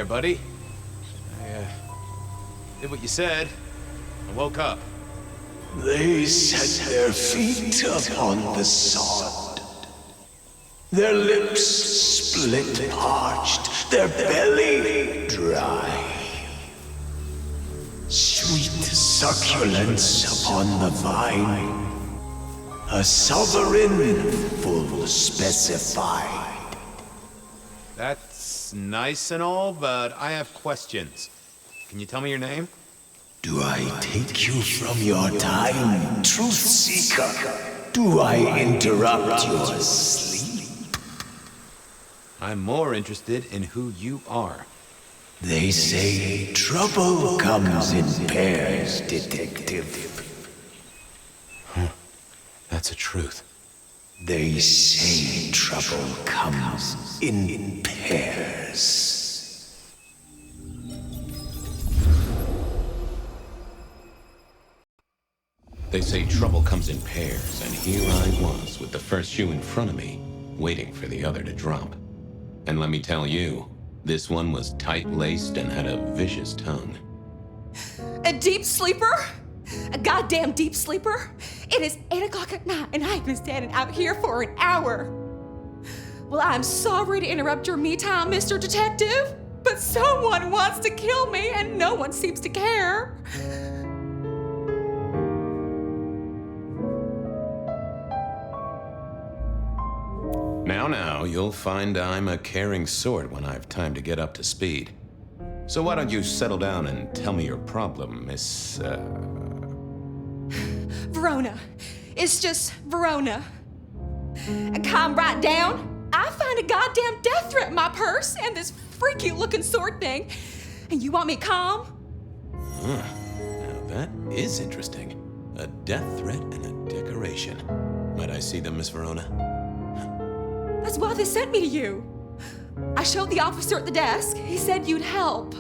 buddy. I did what you said. I woke up. They set their feet upon the sod. Their lips split parched, their belly dry. Sweet succulence upon the vine, a sovereign full specified. That's nice and all, but I have questions. Can you tell me your name? Do I take you from your time, truth seeker? Do I interrupt your sleep? I'm more interested in who you are. They say trouble comes in pairs, detective. Huh. That's a truth. They say trouble comes in pairs. They say trouble comes in pairs, and here I was with the first shoe in front of me, waiting for the other to drop. And let me tell you, this one was tight-laced and had a vicious tongue. A deep sleeper? A goddamn deep sleeper? It is 8 o'clock at night and I've been standing out here for an hour. Well, I'm sorry to interrupt your me time, Mr. Detective, but someone wants to kill me and no one seems to care. Now, you'll find I'm a caring sort when I've time to get up to speed. So why don't you settle down and tell me your problem, Miss, Verona. It's just Verona. And calm right down. I find a goddamn death threat in my purse and this freaky looking sword thing. And you want me calm? Huh. Now that is interesting. A death threat and a decoration. Might I see them, Miss Verona? That's why they sent me to you. I showed the officer at the desk. He said you'd help.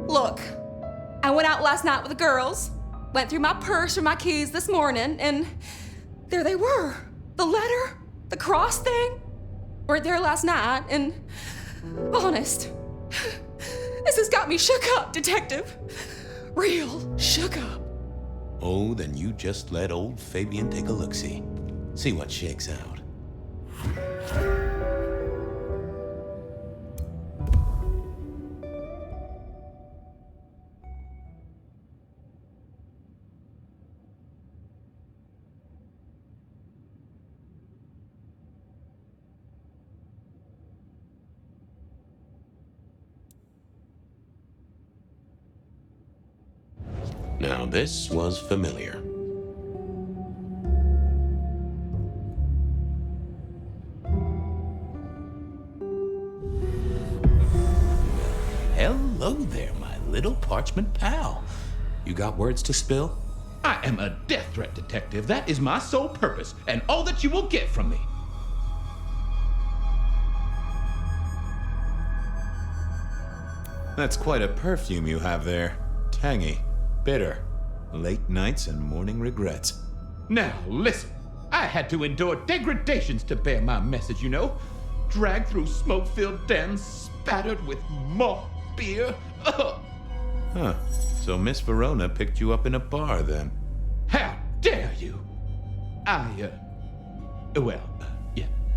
Look, I went out last night with the girls, went through my purse for my keys this morning, and there they were. The letter, the cross thing, were there last night, and honest, this has got me shook up, Detective. Real shook up. Oh, then you just let old Fabian take a look-see. See what shakes out. Now this was familiar. Hello there, my little parchment pal. You got words to spill? I am a death threat detective. That is my sole purpose, and all that you will get from me. That's quite a perfume you have there. Tangy, bitter, late nights and morning regrets. Now, listen. I had to endure degradations to bear my message, you know. Dragged through smoke-filled dens, spattered with malt beer. Ugh. Huh. So Miss Verona picked you up in a bar, then? How dare you? Yeah,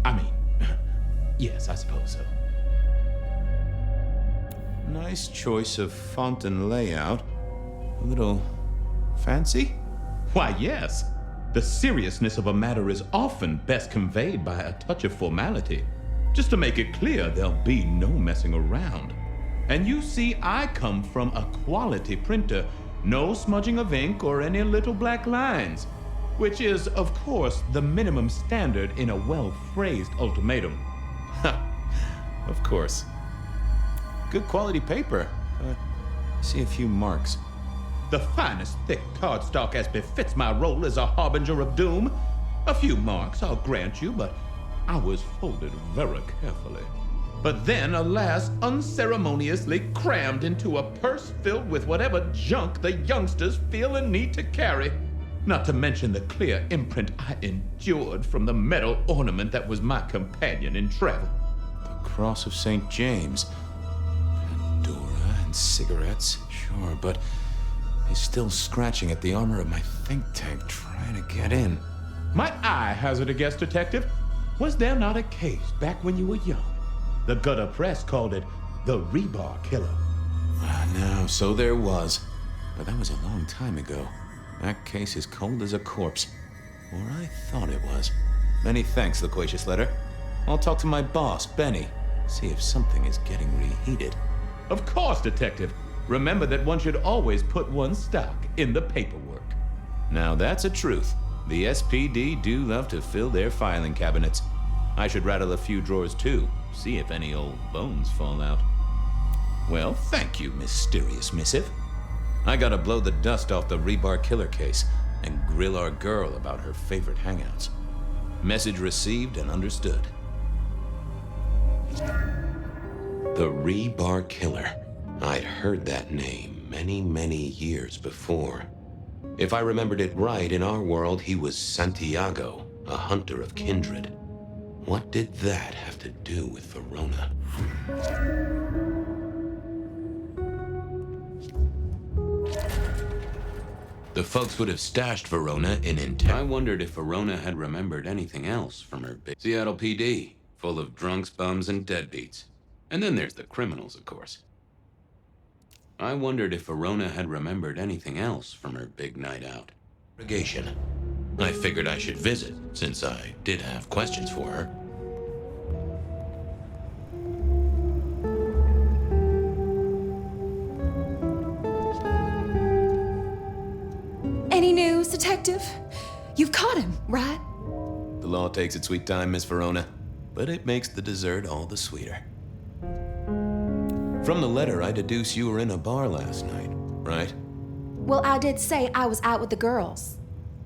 I mean, yes, I suppose so. Nice choice of font and layout. A little fancy? Why, yes. The seriousness of a matter is often best conveyed by a touch of formality. Just to make it clear, there'll be no messing around. And you see, I come from a quality printer. No smudging of ink or any little black lines. Which is, of course, the minimum standard in a well-phrased ultimatum. Of course. Good quality paper. See a few marks. The finest thick cardstock as befits my role as a harbinger of doom. A few marks, I'll grant you, but I was folded very carefully. But then, alas, unceremoniously crammed into a purse filled with whatever junk the youngsters feel a need to carry. Not to mention the clear imprint I endured from the metal ornament that was my companion in travel. The Cross of St. James. and cigarettes, sure, but he's still scratching at the armor of my think tank trying to get in. Might I hazard a guess, Detective? Was there not a case back when you were young? The gutter press called it the rebar killer. No, so there was. But that was a long time ago. That case is cold as a corpse. Or I thought it was. Many thanks, loquacious letter. I'll talk to my boss, Benny. See if something is getting reheated. Of course, Detective. Remember that one should always put one's stock in the paperwork. Now that's a truth. The SPD do love to fill their filing cabinets. I should rattle a few drawers too, see if any old bones fall out. Well, thank you, mysterious missive. I gotta blow the dust off the rebar killer case and grill our girl about her favorite hangouts. Message received and understood. The rebar killer. I'd heard that name many, many years before. If I remembered it right, in our world, he was Santiago, a hunter of kindred. What did that have to do with Verona? The folks would have stashed Verona in intent. I wondered if Verona had remembered anything else from her big Seattle PD, full of drunks, bums, and deadbeats. And then there's the criminals, of course. I wondered if Verona had remembered anything else from her big night out. Interrogation. I figured I should visit, since I did have questions for her. Any news, Detective? You've caught him, right? The law takes its sweet time, Miss Verona, but it makes the dessert all the sweeter. From the letter, I deduce you were in a bar last night, right? Well, I did say I was out with the girls.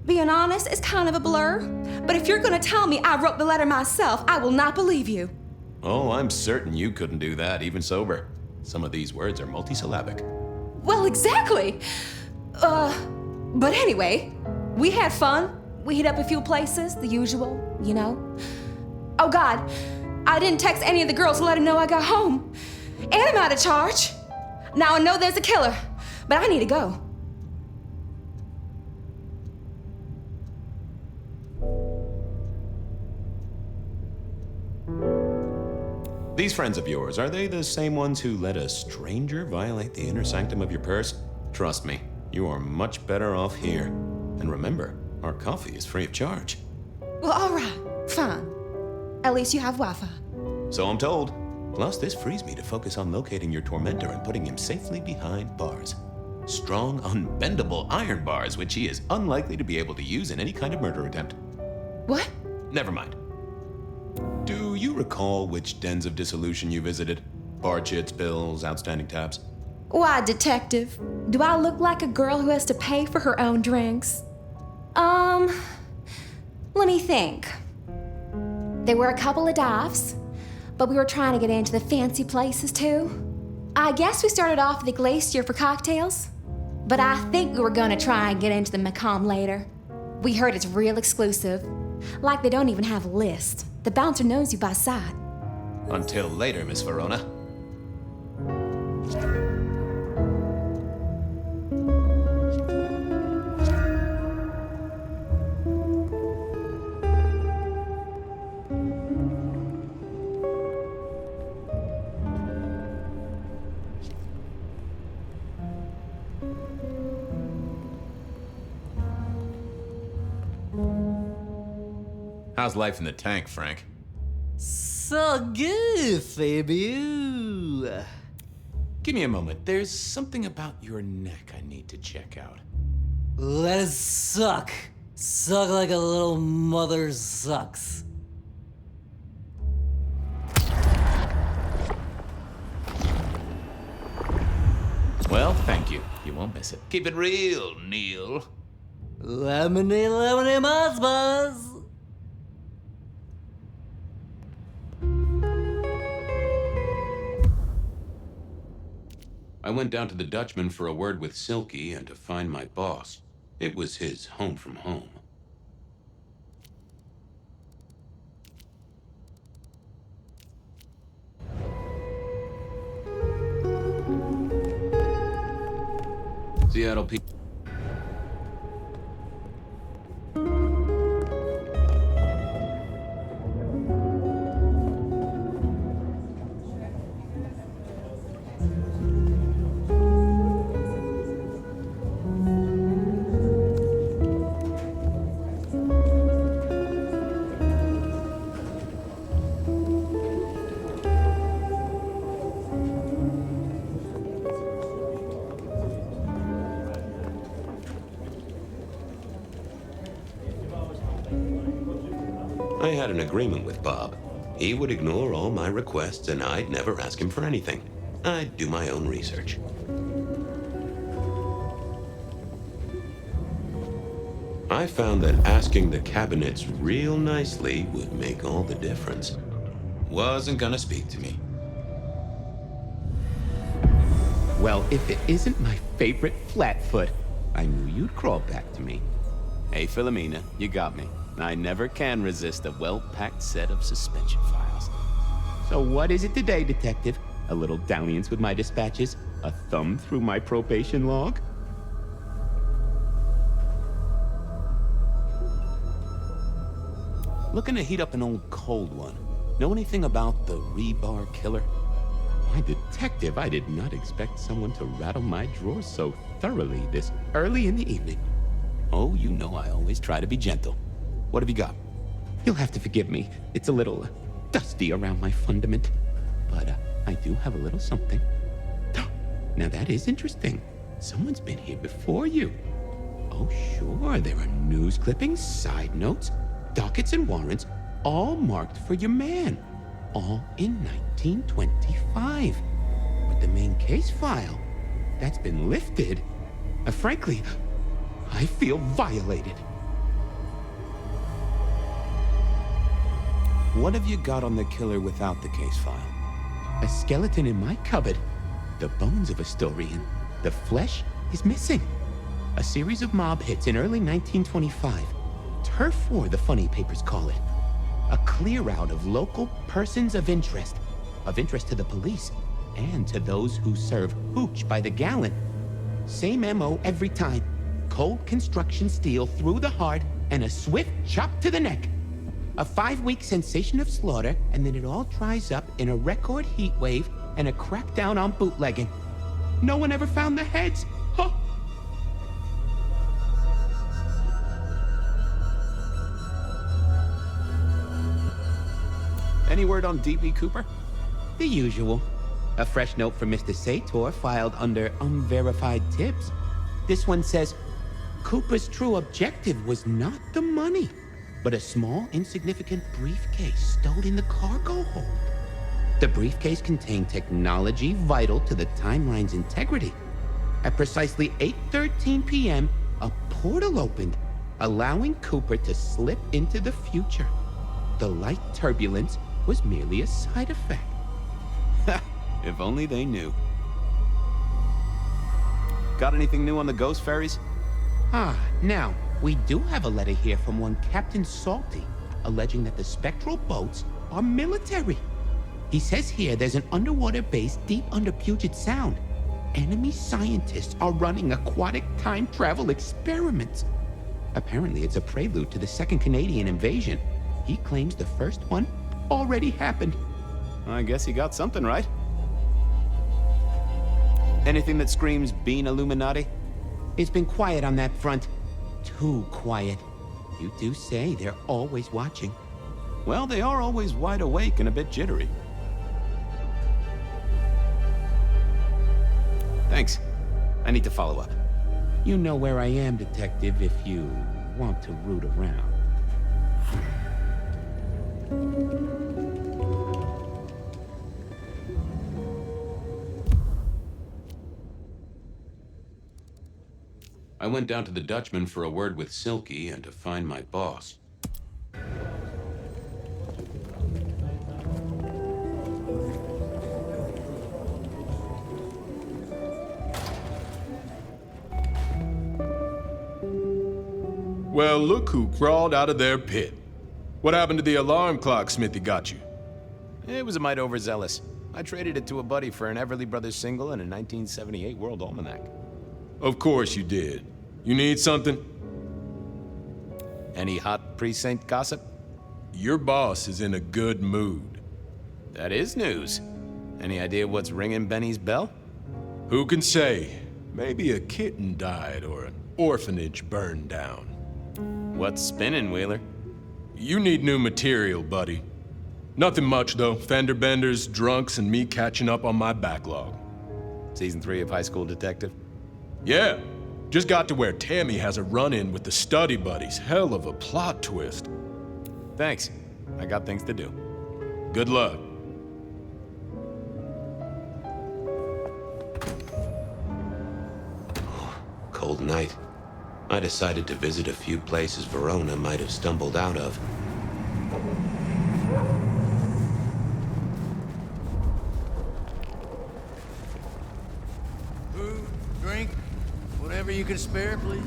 Being honest, it's kind of a blur. But if you're gonna tell me I wrote the letter myself, I will not believe you. Oh, I'm certain you couldn't do that, even sober. Some of these words are multisyllabic. Well, exactly. But anyway, we had fun. We hit up a few places, the usual, you know. Oh God, I didn't text any of the girls to let them know I got home. And I'm out of charge. Now I know there's a killer, but I need to go. These friends of yours, are they the same ones who let a stranger violate the inner sanctum of your purse? Trust me, you are much better off here. And remember, our coffee is free of charge. Well, all right, fine. At least you have Wi-Fi. So I'm told. Plus, this frees me to focus on locating your tormentor and putting him safely behind bars. Strong, unbendable iron bars, which he is unlikely to be able to use in any kind of murder attempt. What? Never mind. Do you recall which dens of dissolution you visited? Bar chits, bills, outstanding tabs? Why, Detective? Do I look like a girl who has to pay for her own drinks? Let me think. There were a couple of dives, but we were trying to get into the fancy places too. I guess we started off at the Glacier for cocktails, but I think we were gonna try and get into the Macomb later. We heard it's real exclusive. Like they don't even have a list. The bouncer knows you by sight. Until later, Miss Verona. How's life in the tank, Frank? So good, Fabio. Give me a moment. There's something about your neck I need to check out. Let it suck. Suck like a little mother sucks. Well, thank you. You won't miss it. Keep it real, Neil. Lemonade, lemonade, buzz, buzz. I went down to the Dutchman for a word with Silky and to find my boss. It was his home from home. metal piece. I had an agreement with Bob. He would ignore all my requests and I'd never ask him for anything. I'd do my own research. I found that asking the cabinets real nicely would make all the difference. Wasn't gonna speak to me. Well, if it isn't my favorite Flatfoot, I knew you'd crawl back to me. Hey, Philomena, you got me. I never can resist a well-packed set of suspension files. So what is it today, Detective? A little dalliance with my dispatches? A thumb through my probation log? Looking to heat up an old cold one. Know anything about the rebar killer? Why, Detective, I did not expect someone to rattle my drawers so thoroughly this early in the evening. Oh, you know I always try to be gentle. What have you got? You'll have to forgive me. It's a little dusty around my fundament. But I do have a little something. Now that is interesting. Someone's been here before you. Oh, sure. There are news clippings, side notes, dockets and warrants, all marked for your man. All in 1925. But the main case file, that's been lifted. Frankly, I feel violated. What have you got on the killer without the case file? A skeleton in my cupboard. The bones of a Storian. The flesh is missing. A series of mob hits in early 1925. Turf war, the funny papers call it. A clear out of local persons of interest to the police, and to those who serve hooch by the gallon. Same MO every time. Cold construction steel through the heart and a swift chop to the neck. A 5-week sensation of slaughter, and then it all dries up in a record heat wave and a crackdown on bootlegging. No one ever found the heads. Huh. Any word on D.B. Cooper? The usual. A fresh note from Mr. Sator filed under unverified tips. This one says, Cooper's true objective was not the money, but a small, insignificant briefcase stowed in the cargo hold. The briefcase contained technology vital to the timeline's integrity. At precisely 8:13 p.m., a portal opened, allowing Cooper to slip into the future. The light turbulence was merely a side effect. If only they knew. Got anything new on the ghost ferries? Now, we do have a letter here from one Captain Salty, alleging that the spectral boats are military. He says here there's an underwater base deep under Puget Sound. Enemy scientists are running aquatic time travel experiments. Apparently it's a prelude to the second Canadian invasion. He claims the first one already happened. I guess he got something right. Anything that screams Bean Illuminati? It's been quiet on that front. Too quiet. You do say they're always watching. Well, they are always wide awake and a bit jittery. Thanks. I need to follow up. You know where I am, Detective, if you want to root around. I went down to the Dutchman for a word with Silky and to find my boss. Well, look who crawled out of their pit. What happened to the alarm clock Smithy got you? It was a mite overzealous. I traded it to a buddy for an Everly Brothers single and a 1978 World Almanac. Of course you did. You need something? Any hot precinct gossip? Your boss is in a good mood. That is news. Any idea what's ringing Benny's bell? Who can say? Maybe a kitten died or an orphanage burned down. What's spinning, Wheeler? You need new material, buddy. Nothing much, though. Fender benders, drunks, and me catching up on my backlog. Season 3 of High School Detective? Yeah. Just got to where Tammy has a run-in with the study buddies. Hell of a plot twist. Thanks. I got things to do. Good luck. Cold night. I decided to visit a few places Verona might have stumbled out of. Food, drink, whatever you can spare, please.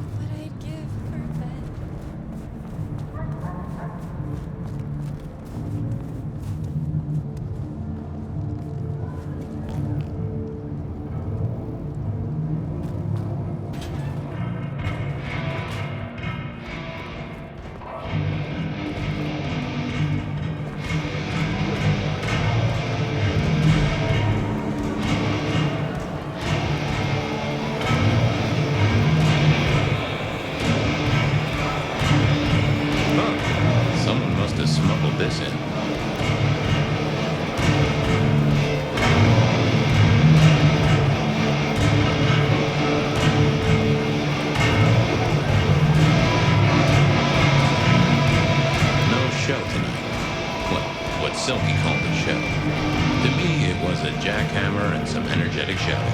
What I'd give for a bed. Someone must have smuggled this in. No show tonight. Well, what Silky called a show. To me, it was a jackhammer and some energetic shouting.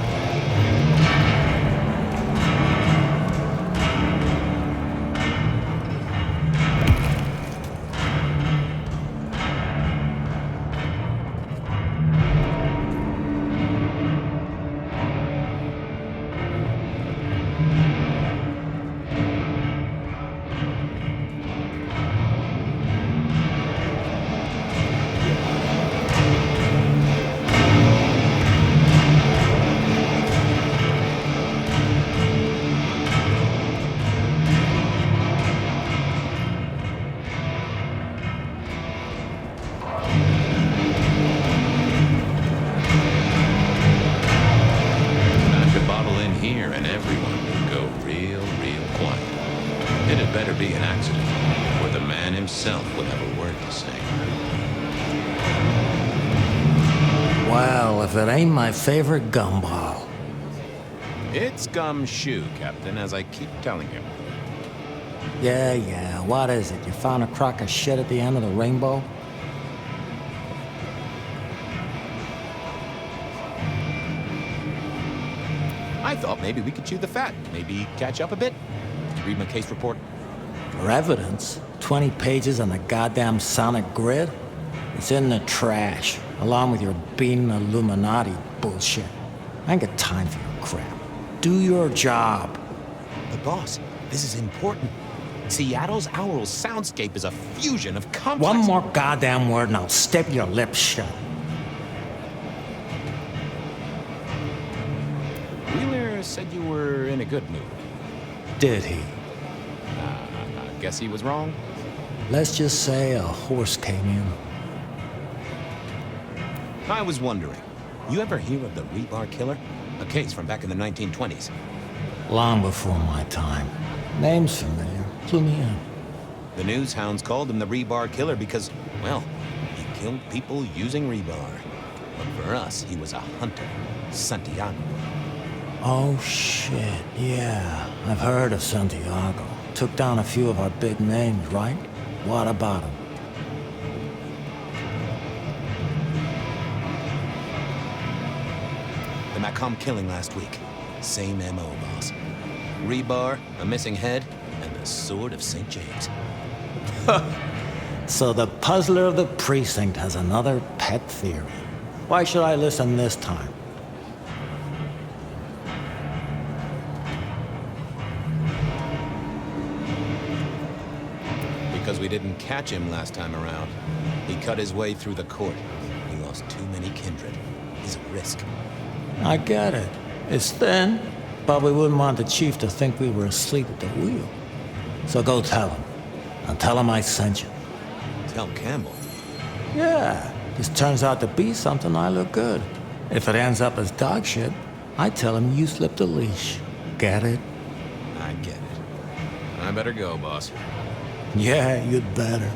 Knock a bottle in here and everyone would go real quiet. It had better be an accident, or the man himself would have a word to say. Well, if it ain't my favorite gumball. It's gumshoe, Captain, as I keep telling you. Yeah, what is it? You found a crock of shit at the end of the rainbow? I thought maybe we could chew the fat. Maybe catch up a bit. Did you read my case report? For evidence? 20 pages on the goddamn sonic grid? It's in the trash, along with your bean Illuminati bullshit. I ain't got time for your crap. Do your job. But boss, this is important. Seattle's aural soundscape is a fusion of complex... One more goddamn word and I'll step your lips shut. Wheeler said you were in a good mood. Did he? I guess he was wrong. Let's just say a horse came in. I was wondering, you ever hear of the rebar killer? A case from back in the 1920s. Long before my time. Name's familiar. Clue me in. The news hounds called him the rebar killer because, well, he killed people using rebar. But for us, he was a hunter. Santiago. Oh, shit. Yeah, I've heard of Santiago. Took down a few of our big names, right? What about him? The Macomb killing last week. Same MO, boss. Rebar, a missing head, and the sword of St. James. So the puzzler of the precinct has another pet theory. Why should I listen this time? catch him last time around. He cut his way through the court. He lost too many kindred. He's a risk. I get it. It's thin, but we wouldn't want the chief to think we were asleep at the wheel. So go tell him. And tell him I sent you. Tell Campbell. Yeah, this turns out to be something, I look good. If it ends up as dog shit, I tell him you slipped a leash. Get it? I get it. I better go, boss. Yeah, you'd better.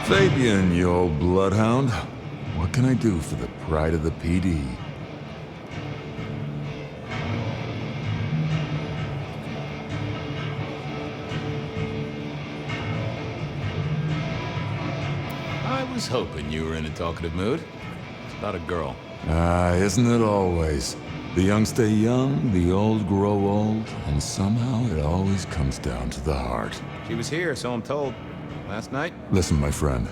Fabian, you old bloodhound. What can I do for the pride of the PD? I was hoping you were in a talkative mood. It's about a girl. Isn't it always? The young stay young, the old grow old, and somehow it always comes down to the heart. She was here, so I'm told. Last night? Listen, my friend.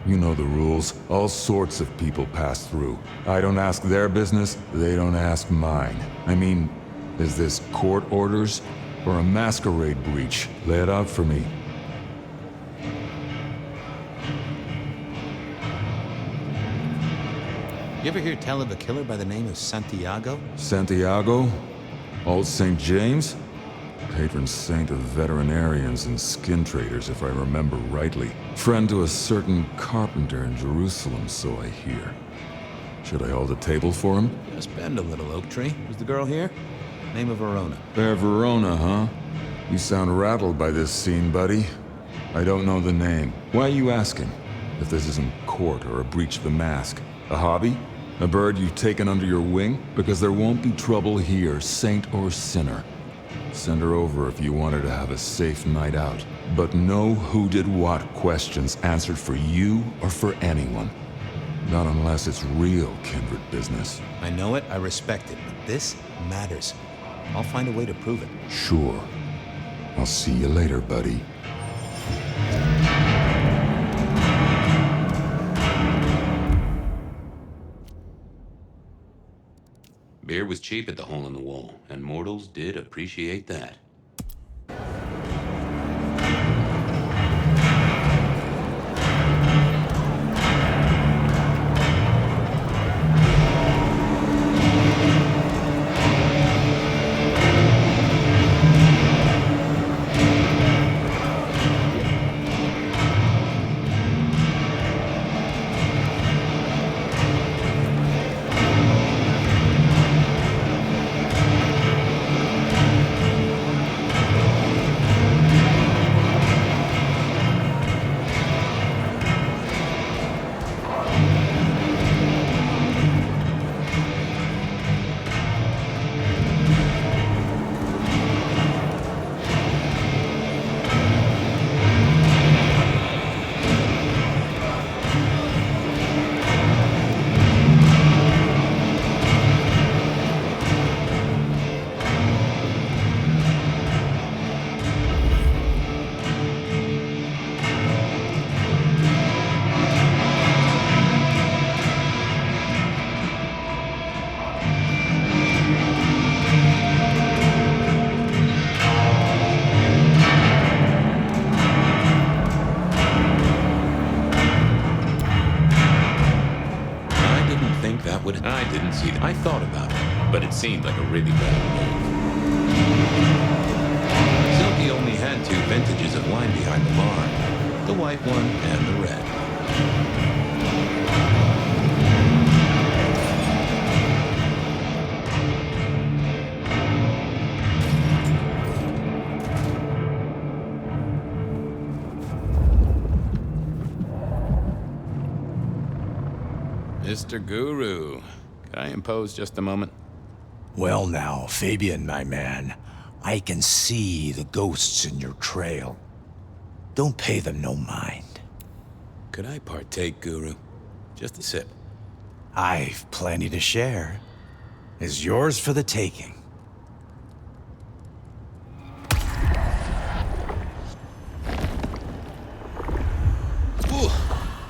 You know the rules. All sorts of people pass through. I don't ask their business, they don't ask mine. I mean, is this court orders or a masquerade breach? Lay it out for me. You ever hear tell of a killer by the name of Santiago? Santiago? Old St. James? Patron saint of veterinarians and skin traders, if I remember rightly. Friend to a certain carpenter in Jerusalem, so I hear. Should I hold a table for him? Just bend a little, Oak Tree. Is the girl here? Name of Verona. Verona, huh? You sound rattled by this scene, buddy. I don't know the name. Why are you asking? If this isn't court or a breach of the mask. A hobby? A bird you've taken under your wing? Because there won't be trouble here, saint or sinner. Send her over if you want her to have a safe night out. But no who did what questions answered for you or for anyone. Not unless it's real kindred business. I know it, I respect it, but this matters. I'll find a way to prove it. Sure. I'll see you later, buddy. Beer was cheap at the hole in the wall, and mortals did appreciate that. See, I thought about it, but it seemed like a really bad move. Silky only had 2 vintages of wine behind the bar, the white one and the red. Mr. Guru, could I impose just a moment? Well now, Fabian, my man, I can see the ghosts in your trail. Don't pay them no mind. Could I partake, Guru? Just a sip. I've plenty to share. It's yours for the taking.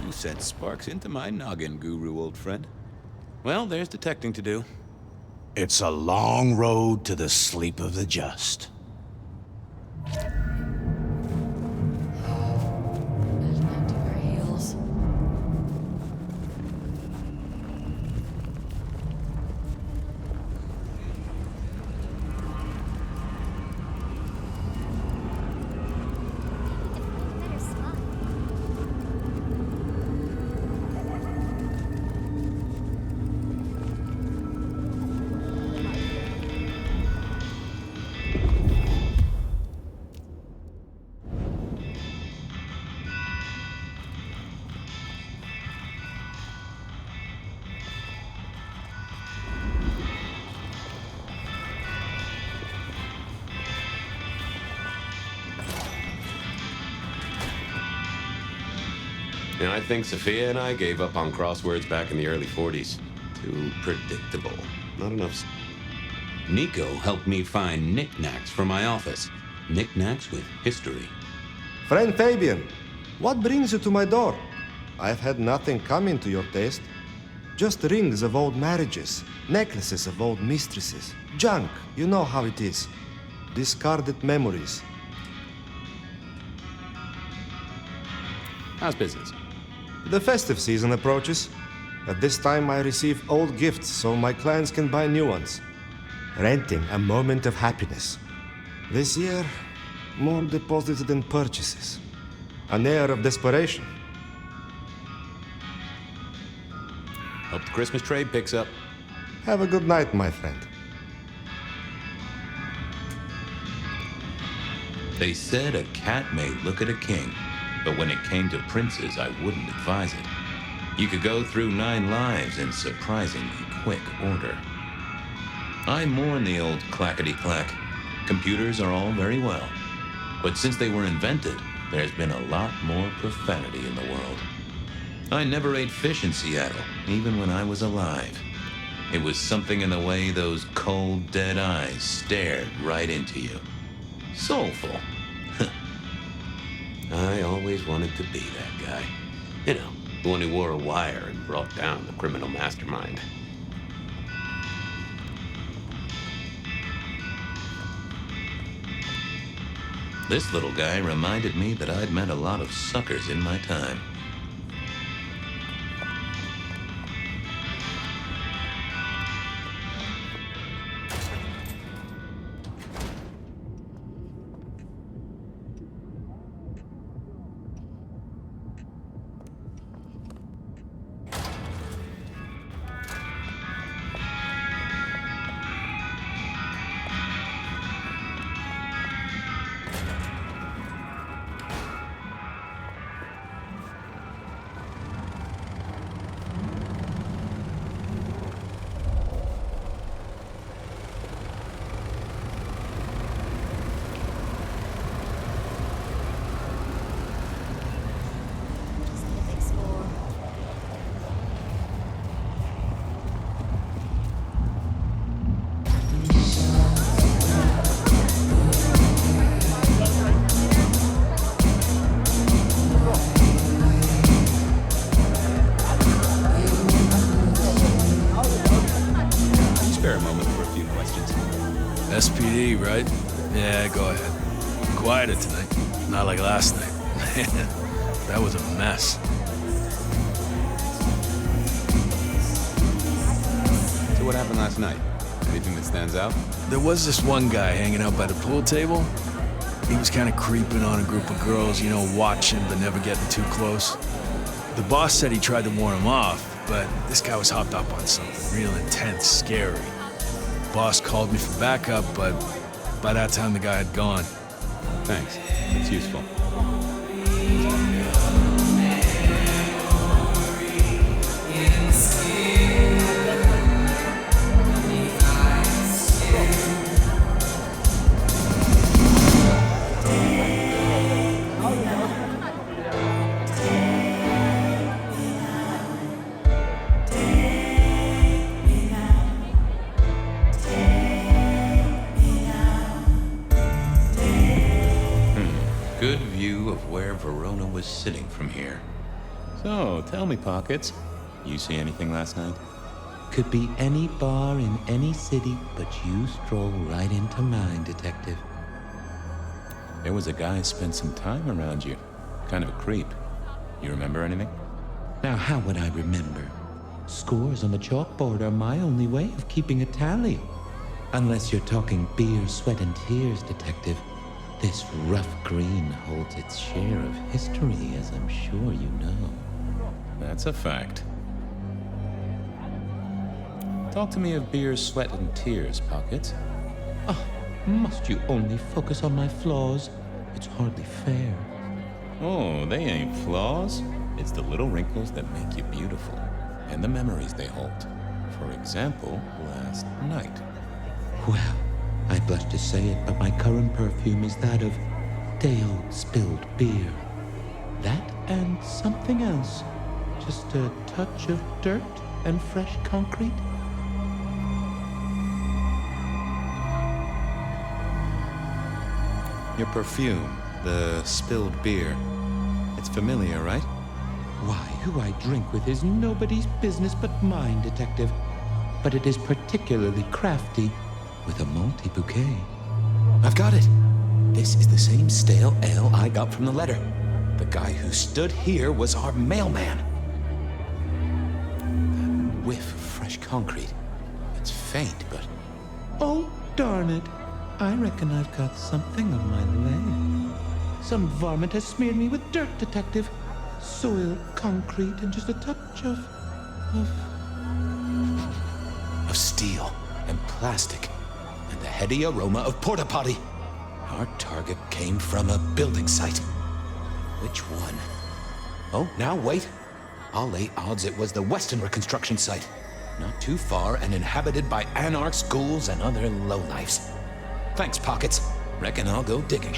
You sent sparks into my noggin, Guru, old friend. Well, there's detecting to do. It's a long road to the sleep of the just. And I think Sophia and I gave up on crosswords back in the early 40s. Too predictable. Not enough. Nico helped me find knickknacks for my office. Knickknacks with history. Friend Fabian, what brings you to my door? I've had nothing coming to your taste. Just rings of old marriages, necklaces of old mistresses, junk, you know how it is. Discarded memories. How's business? The festive season approaches. At this time I receive old gifts so my clients can buy new ones. Renting a moment of happiness. This year, more deposits than purchases. An air of desperation. Hope the Christmas trade picks up. Have a good night, my friend. They said a cat may look at a king, but when it came to princes, I wouldn't advise it. You could go through 9 lives in surprisingly quick order. I mourn the old clackety-clack. Computers are all very well, but since they were invented, there's been a lot more profanity in the world. I never ate fish in Seattle, even when I was alive. It was something in the way those cold, dead eyes stared right into you. Soulful. I always wanted to be that guy. You know, the one who wore a wire and brought down the criminal mastermind. This little guy reminded me that I'd met a lot of suckers in my time. SPD, right? Yeah, go ahead. Quieter tonight. Not like last night. Man, that was a mess. So what happened last night? Anything that stands out? There was this one guy hanging out by the pool table. He was kind of creeping on a group of girls, you know, watching but never getting too close. The boss said he tried to warn him off, but this guy was hopped up on something real intense, scary. Boss called me for backup, but by that time the guy had gone. Thanks. It's useful. Good view of where Verona was sitting from here. So, tell me, Pockets, you see anything last night? Could be any bar in any city, but you stroll right into mine, Detective. There was a guy spent some time around you. Kind of a creep. You remember anything? Now, how would I remember? Scores on the chalkboard are my only way of keeping a tally. Unless you're talking beer, sweat, and tears, Detective. This rough green holds its share of history, as I'm sure you know. That's a fact. Talk to me of beer, sweat, and tears, Pockets. Oh, must you only focus on my flaws? It's hardly fair. Oh, they ain't flaws. It's the little wrinkles that make you beautiful, and the memories they hold. For example, last night. Well, I blush to say it, but my current perfume is that of day-old spilled beer. That and something else. Just a touch of dirt and fresh concrete. Your perfume, the spilled beer. It's familiar, right? Why, who I drink with is nobody's business but mine, Detective. But it is particularly crafty, with a malty bouquet. I've got it. This is the same stale ale I got from the letter. The guy who stood here was our mailman. That whiff of fresh concrete. It's faint, but... Oh, darn it. I reckon I've got something on my leg. Some varmint has smeared me with dirt, Detective. Soil, concrete, and just a touch of steel and plastic. And the heady aroma of porta potty. Our target came from a building site. Which one? Oh, now wait. I'll lay odds it was the Weston construction site. Not too far and inhabited by anarchs, ghouls, and other lowlifes. Thanks, Pockets. Reckon I'll go digging.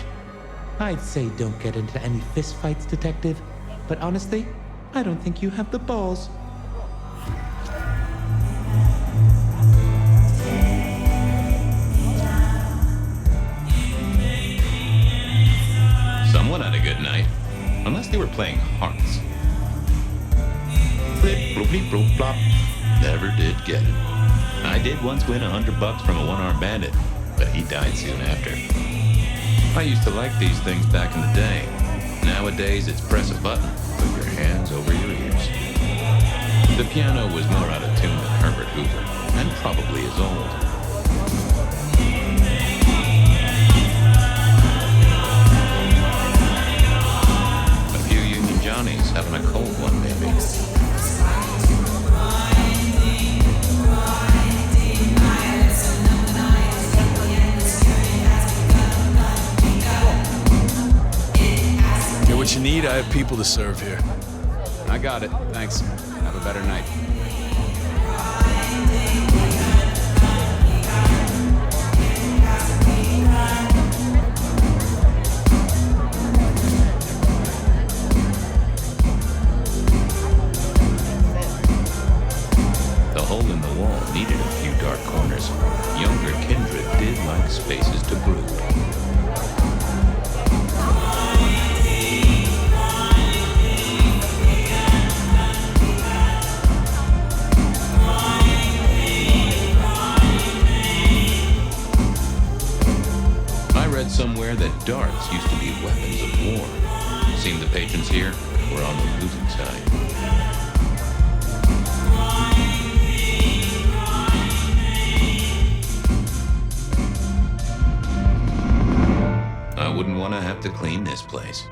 I'd say don't get into any fistfights, Detective. But honestly, I don't think you have the balls. Someone had a good night. Unless they were playing hearts. Flip, bloopy, bloop, plop. Never did get it. I did once win $100 from a one-armed bandit, but he died soon after. I used to like these things back in the day. Nowadays, it's press a button, put your hands over your ears. The piano was more out of tune than Herbert Hoover, and probably as old. Johnny's having a cold one, maybe. Get what you need, I have people to serve here. I got it. Thanks. Have a better night. Needed a few dark corners. Younger kindred did like spaces to brood. I read somewhere that darts used to be weapons of war. Seemed the patrons here were on the losing side. have to clean this place.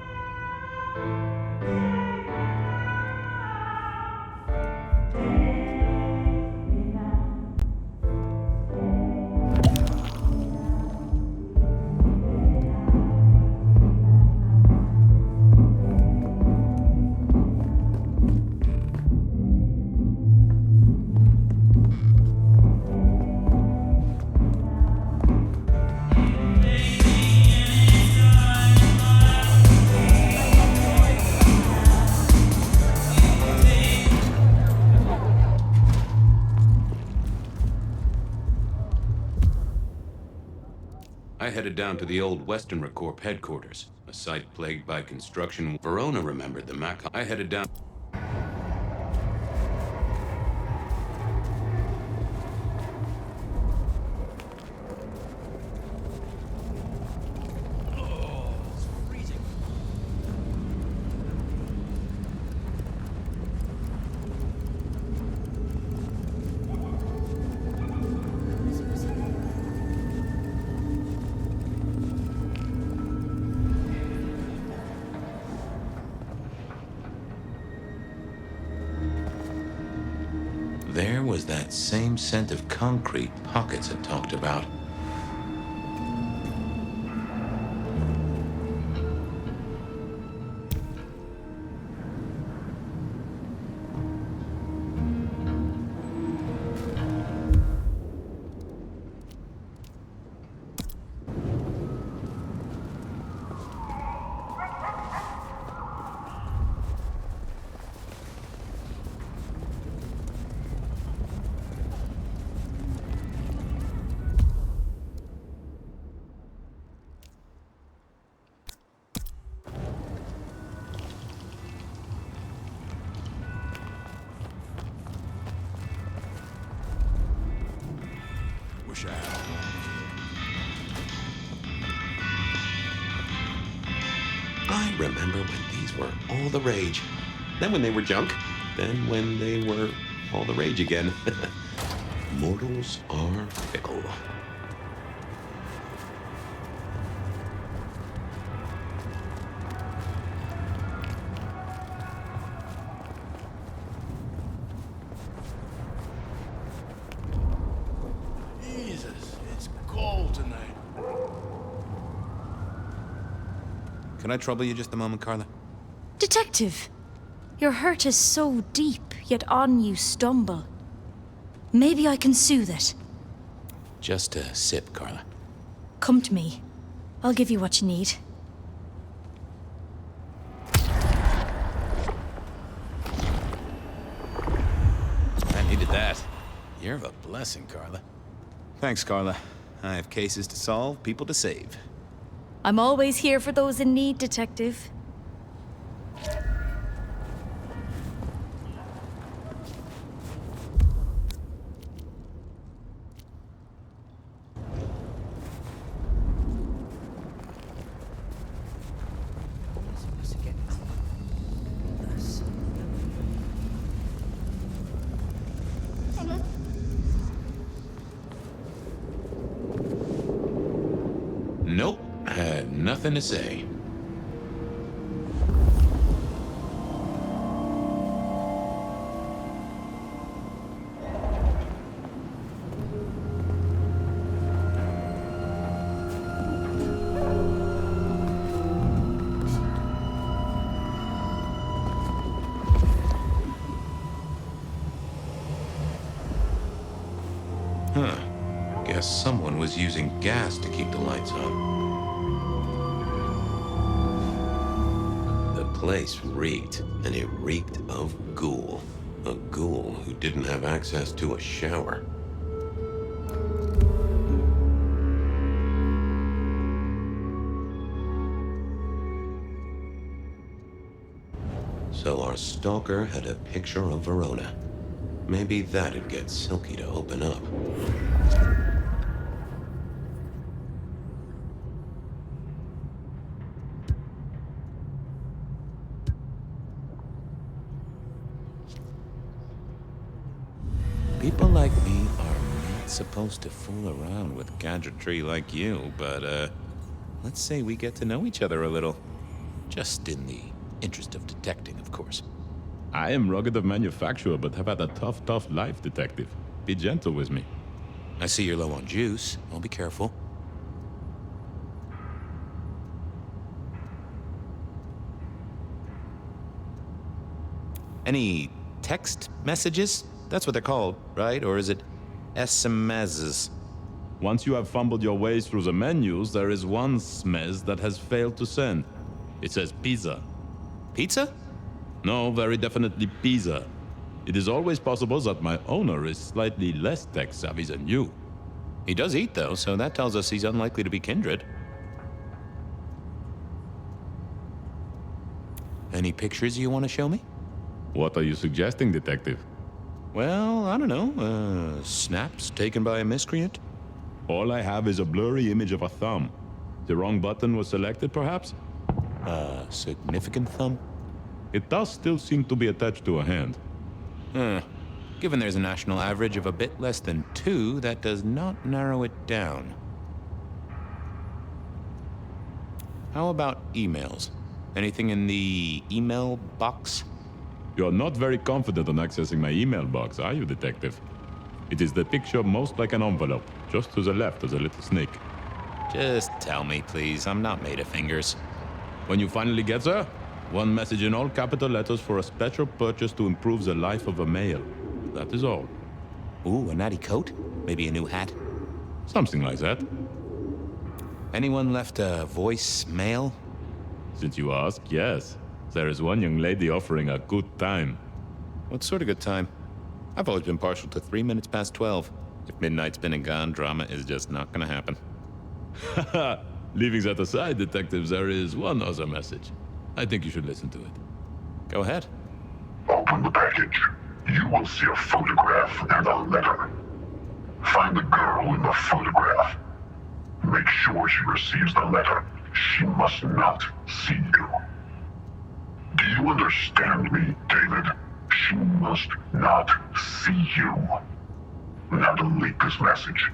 I headed down to the old Western Corp headquarters, a site plagued by construction. Verona remembered the Mac. I headed down. There was that same scent of concrete Pockets had talked about. I remember when these were all the rage. Then when they were junk. Then when they were all the rage again. Mortals are fickle. Jesus, it's cold tonight. Can I trouble you just a moment, Carla? Detective, your hurt is so deep, yet on you stumble. Maybe I can soothe it. Just a sip, Carla. Come to me. I'll give you what you need. I needed that. You're a blessing, Carla. Thanks, Carla. I have cases to solve, people to save. I'm always here for those in need, Detective. Nope, had nothing to say. Huh. Guess someone was using gas to keep the lights on. The place reeked, and it reeked of ghoul. A ghoul who didn't have access to a shower. So our stalker had a picture of Verona. Maybe that'd get Silky to open up. People like me are not supposed to fool around with gadgetry like you, but, let's say we get to know each other a little. Just in the interest of detecting, of course. I am rugged of manufacture, but have had a tough life, detective. Be gentle with me. I see you're low on juice. I'll be careful. Any text messages? That's what they're called, right? Or is it SMSs? Once you have fumbled your way through the menus, there is one SMS that has failed to send. It says pizza. Pizza? No, very definitely pizza. It is always possible that my owner is slightly less tech-savvy than you. He does eat, though, so that tells us he's unlikely to be kindred. Any pictures you want to show me? What are you suggesting, detective? Well, I don't know. Snaps taken by a miscreant? All I have is a blurry image of a thumb. The wrong button was selected, perhaps? Significant thumb? It does still seem to be attached to a hand. Given there's a national average of a bit less than 2, that does not narrow it down. How about emails? Anything in the email box? You're not very confident on accessing my email box, are you, detective? It is the picture most like an envelope, just to the left of the little snake. Just tell me, please. I'm not made of fingers. When you finally get there, one message in all capital letters for a special purchase to improve the life of a Meule. That is all. Ooh, a natty coat? Maybe a new hat? Something like that. Anyone left a voicemail? Since you ask, yes. There is one young lady offering a good time. What sort of good time? I've always been partial to 3 minutes past 12. If midnight's been and gone, drama is just not gonna happen. Haha, leaving that aside, detectives, there is one other message. I think you should listen to it. Go ahead. Open the package. You will see a photograph and a letter. Find the girl in the photograph. Make sure she receives the letter. She must not see you. Do you understand me, David? She must not see you. Now delete this message.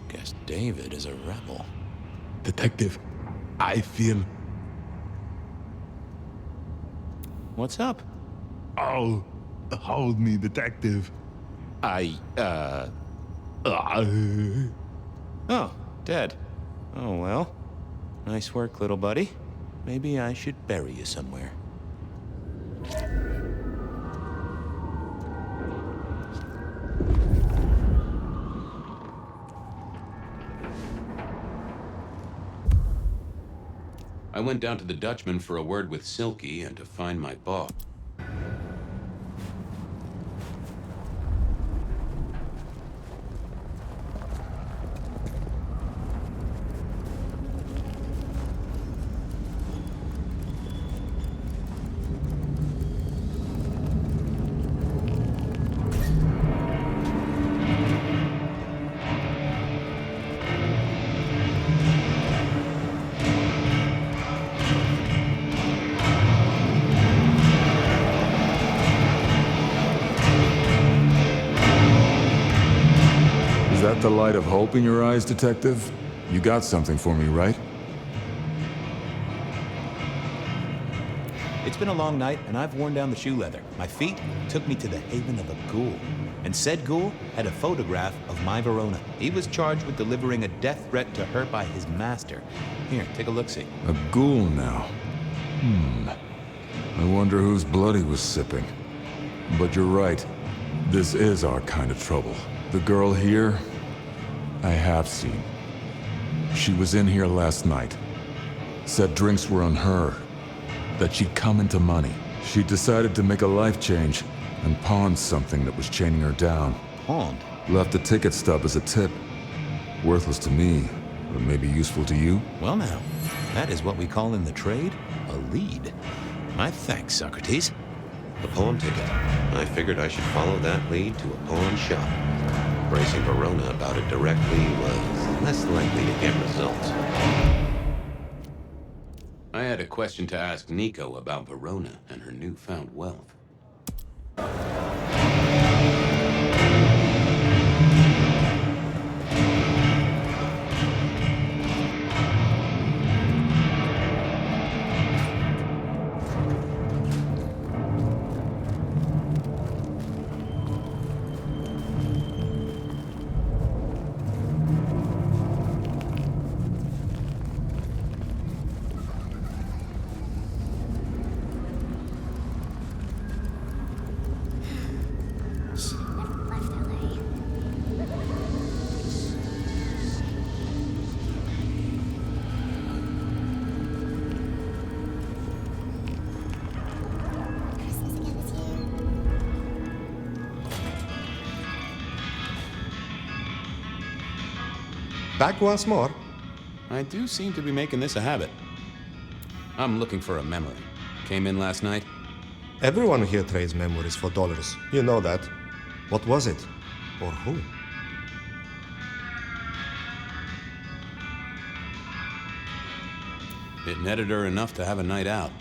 Guess David is a rebel. Detective, I feel... What's up? Oh, hold me, detective. Oh, dead. Oh, well. Nice work, little buddy. Maybe I should bury you somewhere. I went down to the Dutchman for a word with Silky and to find my boss. Is that the light of hope in your eyes, detective? You got something for me, right? It's been a long night, and I've worn down the shoe leather. My feet took me to the haven of a ghoul. And said ghoul had a photograph of my Verona. He was charged with delivering a death threat to her by his master. Here, take a look-see. A ghoul now. I wonder whose blood he was sipping. But you're right. This is our kind of trouble. The girl here, I have seen. She was in here last night. Said drinks were on her. That she'd come into money. She decided to make a life change and pawned something that was chaining her down. Pawned? Left a ticket stub as a tip. Worthless to me, but maybe useful to you? Well now, that is what we call in the trade a lead. My thanks, Socrates. The pawn ticket. I figured I should follow that lead to a pawn shop. Bracing Verona about it directly was less likely to get results. I had a question to ask Nico about Verona and her newfound wealth. Back once more. I do seem to be making this a habit. I'm looking for a memory. Came in last night. Everyone here trades memories for dollars. You know that. What was it? Or who? It netted her enough to have a night out.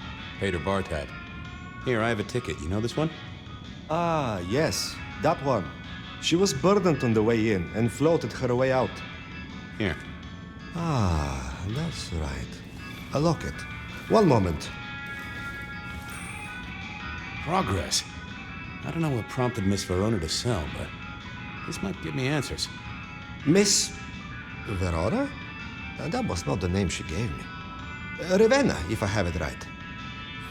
Paid her bar tab. Here, I have a ticket. You know this one? Ah, yes. That one. She was burdened on the way in and floated her way out. Here. Ah, that's right. A locket. One moment. Progress. I don't know what prompted Miss Verona to sell, but this might give me answers. Miss Verona? That was not the name she gave me. Ravenna, if I have it right.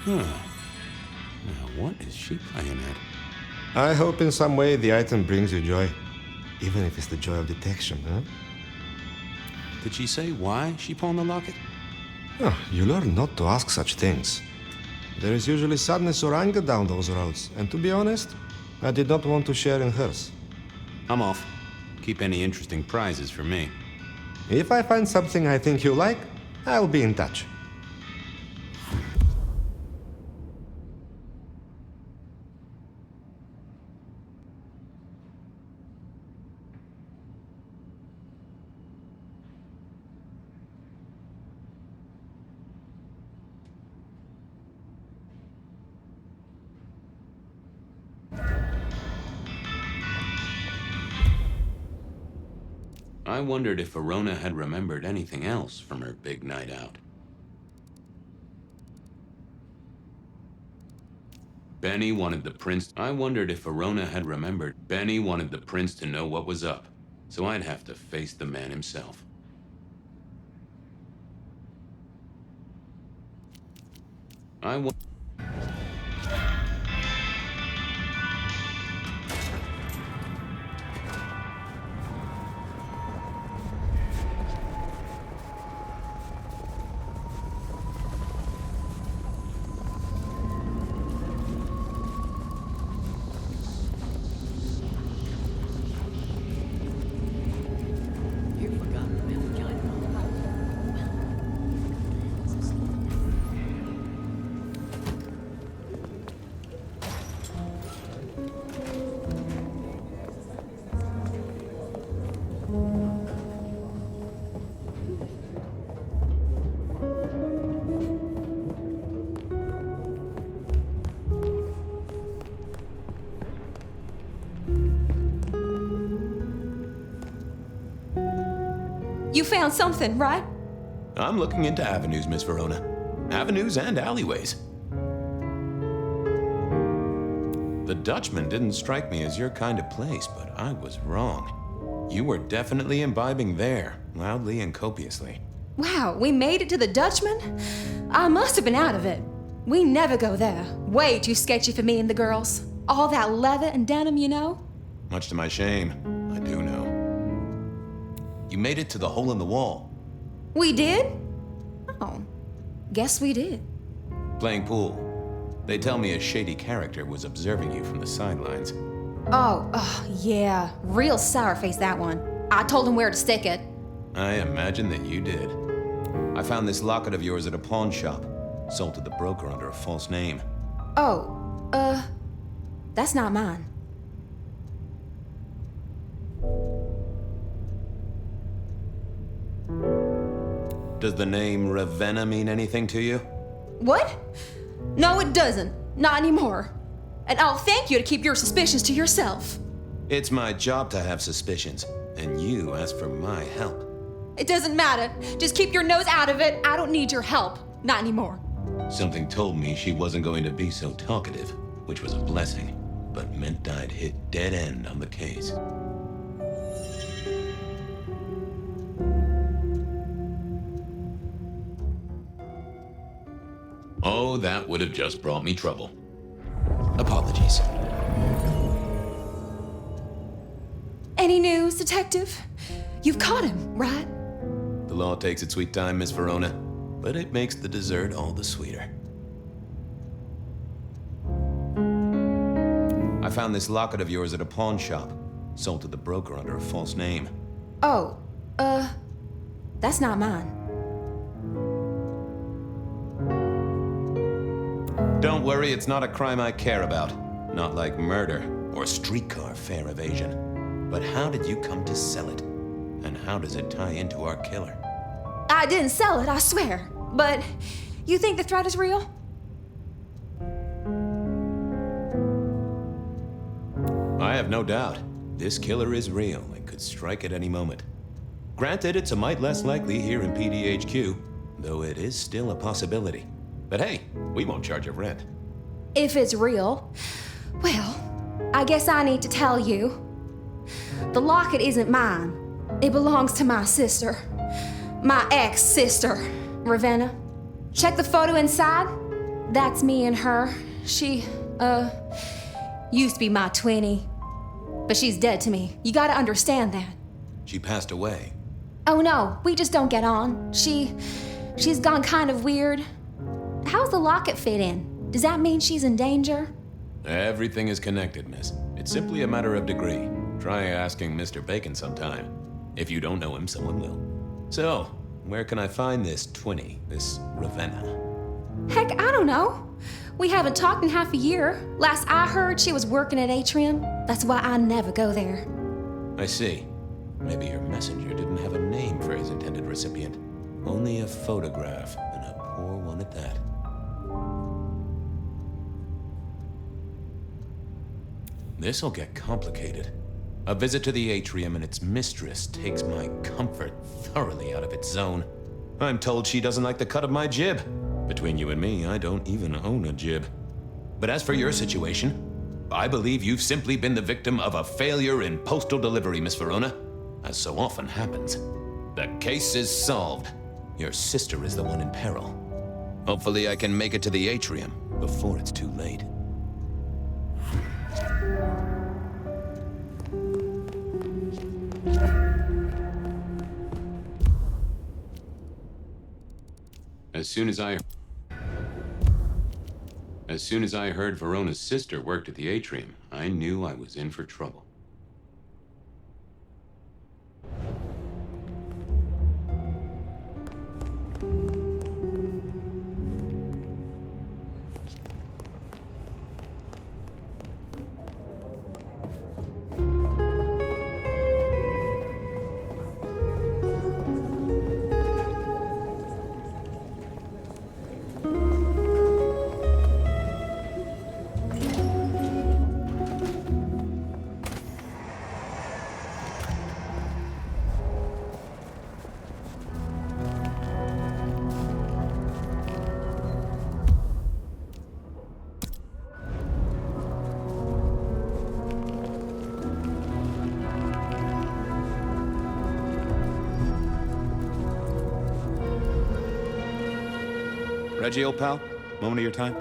Huh. Now, what is she playing at? I hope in some way the item brings you joy. Even if it's the joy of detection, huh? Did she say why she pawned the locket? Oh, you learn not to ask such things. There is usually sadness or anger down those roads, and to be honest, I did not want to share in hers. I'm off. Keep any interesting prizes for me. If I find something I think you like, I'll be in touch. I wondered if Verona had remembered anything else from her big night out. Benny wanted the prince... I wondered if Verona had remembered. Benny wanted the prince to know what was up, so I'd have to face the man himself. You found something, right? I'm looking into avenues, Miss Verona. Avenues and alleyways. The Dutchman didn't strike me as your kind of place, but I was wrong. You were definitely imbibing there, loudly and copiously. Wow, we made it to the Dutchman? I must have been out of it. We never go there. Way too sketchy for me and the girls. All that leather and denim, you know? Much to my shame, I do know. You made it to the hole in the wall. We did? Oh, guess we did. Playing pool. They tell me a shady character was observing you from the sidelines. Oh, yeah. Real sour face, that one. I told him where to stick it. I imagine that you did. I found this locket of yours at a pawn shop. Sold to the broker under a false name. Oh, that's not mine. Does the name Ravenna mean anything to you? What? No, it doesn't. Not anymore. And I'll thank you to keep your suspicions to yourself. It's my job to have suspicions, and you ask for my help. It doesn't matter. Just keep your nose out of it. I don't need your help. Not anymore. Something told me she wasn't going to be so talkative, which was a blessing, but meant I'd hit dead end on the case. Oh, that would have just brought me trouble. Apologies. Any news, Detective? You've caught him, right? The law takes its sweet time, Miss Verona, but it makes the dessert all the sweeter. I found this locket of yours at a pawn shop. Sold to the broker under a false name. Oh, That's not mine. Don't worry, it's not a crime I care about. Not like murder or streetcar fare evasion. But how did you come to sell it? And how does it tie into our killer? I didn't sell it, I swear. But you think the threat is real? I have no doubt. This killer is real and could strike at any moment. Granted, it's a mite less likely here in PDHQ, though it is still a possibility. But hey, we won't charge a rent. If it's real, well, I guess I need to tell you. The locket isn't mine. It belongs to my sister. My ex-sister, Ravenna. Check the photo inside. That's me and her. She, used to be my twinnie. But she's dead to me. You gotta understand that. She passed away. Oh no, we just don't get on. She's gone kind of weird. How's the locket fit in? Does that mean she's in danger? Everything is connected, miss. It's simply a matter of degree. Try asking Mr. Bacon sometime. If you don't know him, someone will. So, where can I find this twinnie, this Ravenna? Heck, I don't know. We haven't talked in half a year. Last I heard, she was working at Atrium. That's why I never go there. I see. Maybe your messenger didn't have a name for his intended recipient. Only a photograph, and a poor one at that. This'll get complicated. A visit to the Atrium and its mistress takes my comfort thoroughly out of its zone. I'm told she doesn't like the cut of my jib. Between you and me, I don't even own a jib. But as for your situation, I believe you've simply been the victim of a failure in postal delivery, Miss Verona. As so often happens. The case is solved. Your sister is the one in peril. Hopefully I can make it to the Atrium before it's too late. As soon as I heard Verona's sister worked at the Atrium, I knew I was in for trouble. Reggie, old pal, moment of your time?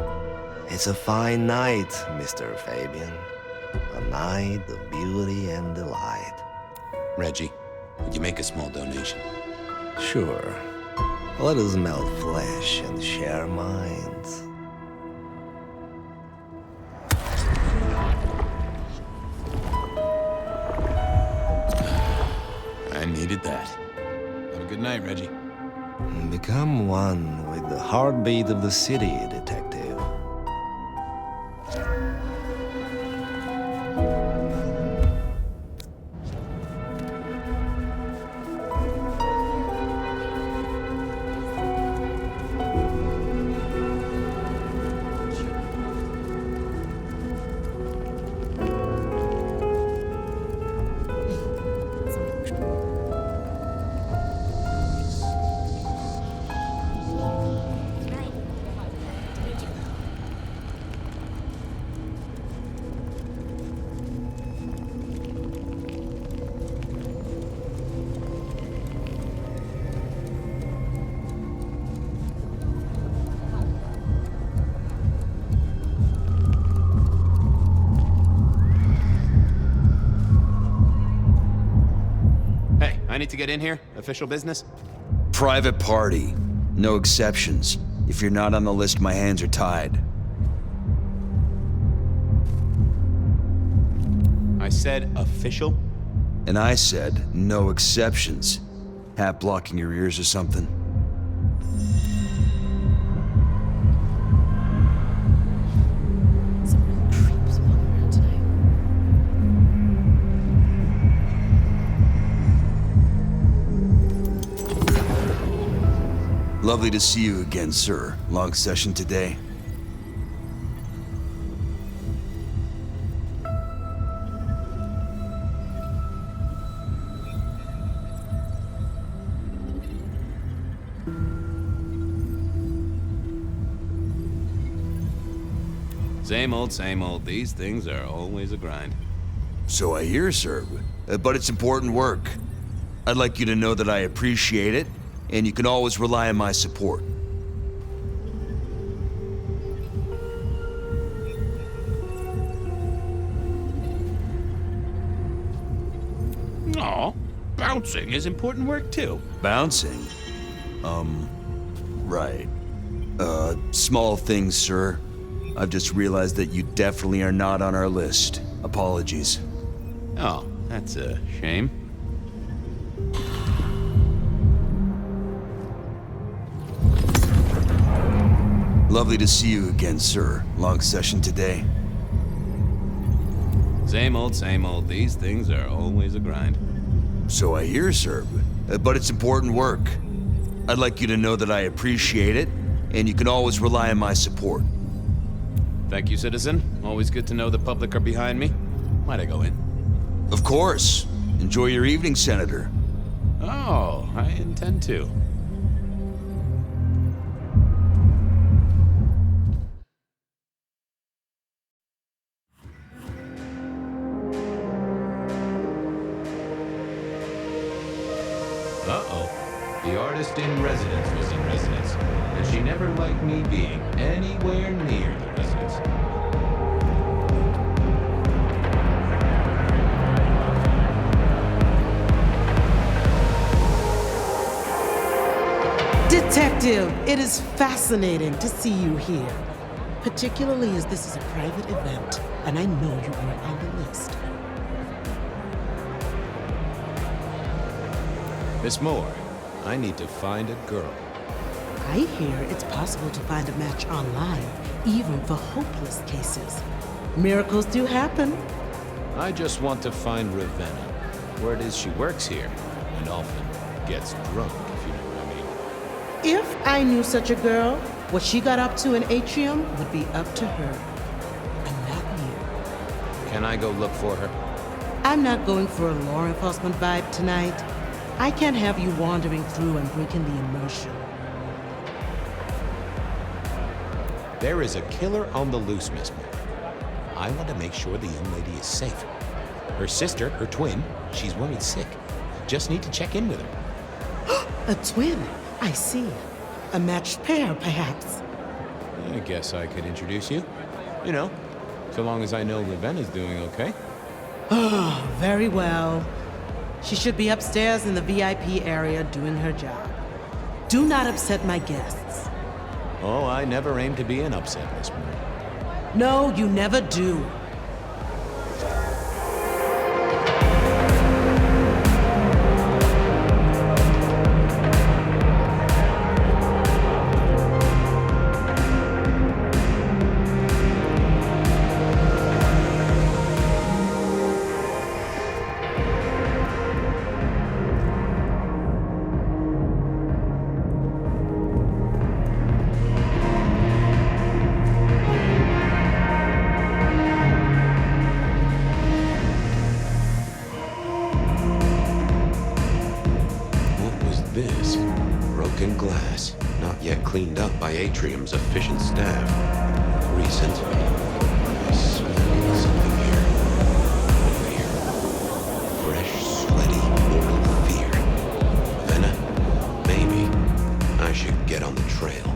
It's a fine night, Mr. Fabian. A night of beauty and delight. Reggie, would you make a small donation? Sure. Let us melt flesh and share minds. I needed that. Have a good night, Reggie. Become one with the heartbeat of the city, detective. I need to get in here? Official business? Private party. No exceptions. If you're not on the list, my hands are tied. I said official? And I said no exceptions. Hat blocking your ears or something? Lovely to see you again, sir. Long session today. Same old, same old. These things are always a grind. So I hear, sir. But it's important work. I'd like you to know that I appreciate it, and you can always rely on my support. Aw, bouncing is important work too. Bouncing? Right. Small things, sir. I've just realized that you definitely are not on our list. Apologies. Oh, that's a shame. Lovely to see you again, sir. Long session today. Same old, same old. These things are always a grind. So I hear, sir. But it's important work. I'd like you to know that I appreciate it, and you can always rely on my support. Thank you, citizen. Always good to know the public are behind me. Might I go in? Of course. Enjoy your evening, Senator. Oh, I intend to. Uh-oh. The artist in residence was in residence, and she never liked me being anywhere near the residence. Detective, it is fascinating to see you here, particularly as this is a private event, and I know you weren't on the list. Miss Moore, I need to find a girl. I hear it's possible to find a match online, even for hopeless cases. Miracles do happen. I just want to find Ravenna. Word is she works here, and often gets drunk, if you know what I mean. If I knew such a girl, what she got up to in Atrium would be up to her, and not you. Can I go look for her? I'm not going for a law enforcement vibe tonight. I can't have you wandering through and breaking the immersion. There is a killer on the loose, Miss Moore. I want to make sure the young lady is safe. Her sister, her twin, she's worried sick. Just need to check in with her. A twin? I see. A matched pair, perhaps. I guess I could introduce you. You know, so long as I know Ravenna's doing okay. Oh, very well. She should be upstairs in the VIP area doing her job. Do not upset my guests. Oh, I never aim to be an upset, Miss Moore. No, you never do. Cleaned up by Atrium's efficient staff. Recent. I smell something here. Fear. Fresh, sweaty, mortal fear. Ravenna, maybe I should get on the trail.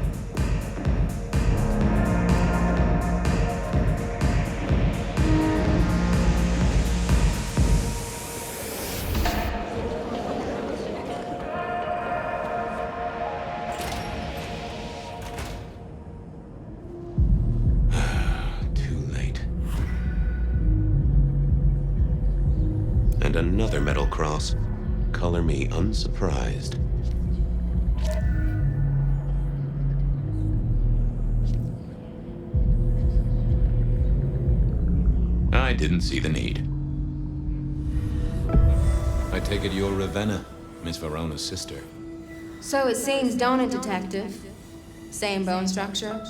Another metal cross. color me unsurprised. I didn't see the need. I take it you're Ravenna, Miss Verona's sister. So it seems, don't it, Detective? Same bone structure.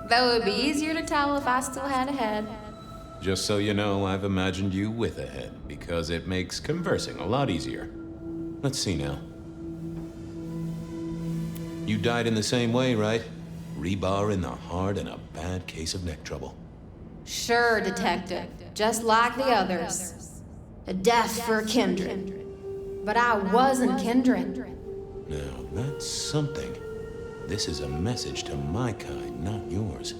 Though it would be easier to tell if I still had a head. Just so you know, I've imagined you with a head, because it makes conversing a lot easier. Let's see now. You died in the same way, right? Rebar in the heart and a bad case of neck trouble. Sure, Detective. Just like the others. A death for a kindred. But I wasn't kindred. Now, that's something. This is a message to my kind, not yours.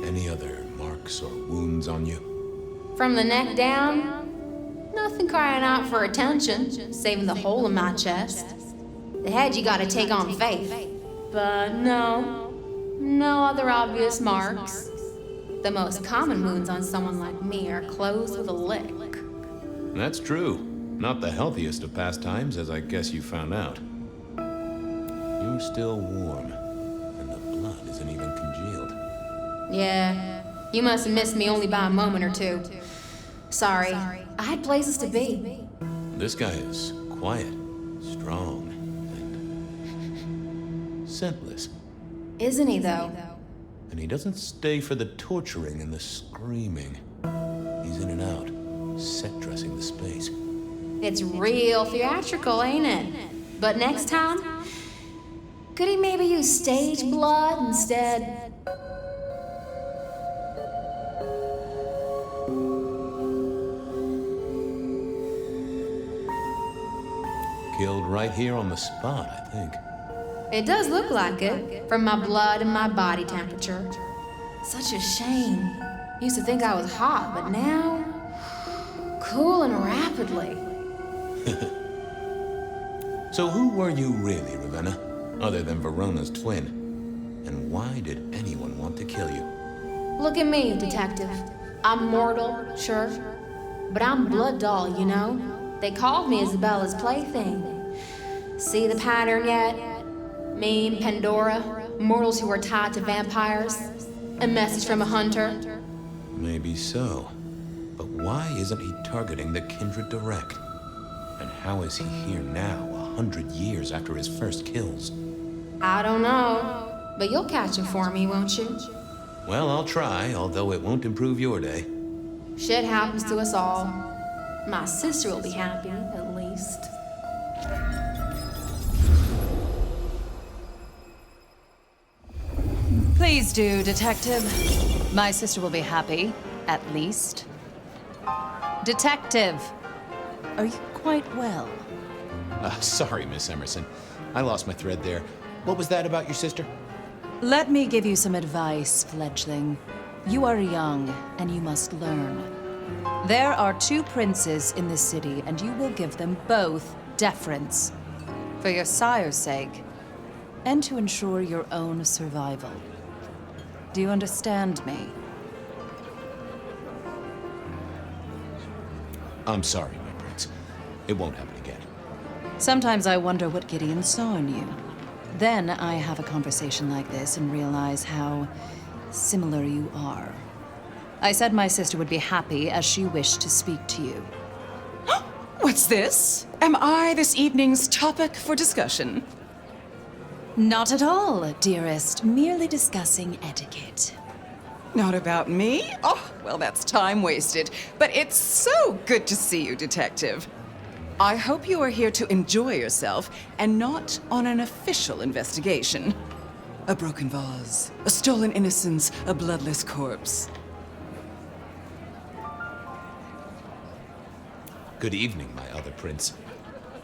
Any other marks or wounds on you? From the neck down, nothing crying out for attention, saving the hole in my chest. The head you gotta take on faith. But no other obvious marks. The most common wounds on someone like me are closed with a lick. That's true. Not the healthiest of pastimes, as I guess you found out. You're still warm, and the blood isn't even congealed. Yeah, you must have missed me only by a moment or two. Sorry, I had places to be. This guy is quiet, strong, and scentless. Isn't he, though? And he doesn't stay for the torturing and the screaming. He's in and out, set dressing the space. It's real theatrical, ain't it? But next time, could he maybe use stage blood instead? Killed right here on the spot, I think. It does look like it, from my blood and my body temperature. Such a shame. Used to think I was hot, but now, cooling rapidly. So who were you really, Ravenna, other than Verona's twin? And why did anyone want to kill you? Look at me, Detective. I'm mortal, sure, but I'm blood doll, you know? They called me Isabella's plaything. See the pattern yet? Me and Pandora, mortals who are tied to vampires. A message from a hunter. Maybe so. But why isn't he targeting the kindred direct? And how is he here now, 100 years after his first kills? I don't know, but you'll catch him for me, won't you? Well, I'll try, although it won't improve your day. Shit happens to us all. My sister will be happy, at least. Please do, Detective. My sister will be happy, at least. Detective, are you quite well? Sorry, Miss Emerson. I lost my thread there. What was that about your sister? Let me give you some advice, fledgling. You are young, and you must learn. There are 2 princes in this city, and you will give them both deference. For your sire's sake, and to ensure your own survival. Do you understand me? I'm sorry, my prince. It won't happen again. Sometimes I wonder what Gideon saw in you. Then I have a conversation like this and realize how similar you are. I said my sister would be happy as she wished to speak to you. What's this? Am I this evening's topic for discussion? Not at all, dearest. Merely discussing etiquette. Not about me? Oh, well, that's time wasted. But it's so good to see you, Detective. I hope you are here to enjoy yourself and not on an official investigation. A broken vase, a stolen innocence, a bloodless corpse. Good evening, my other prince.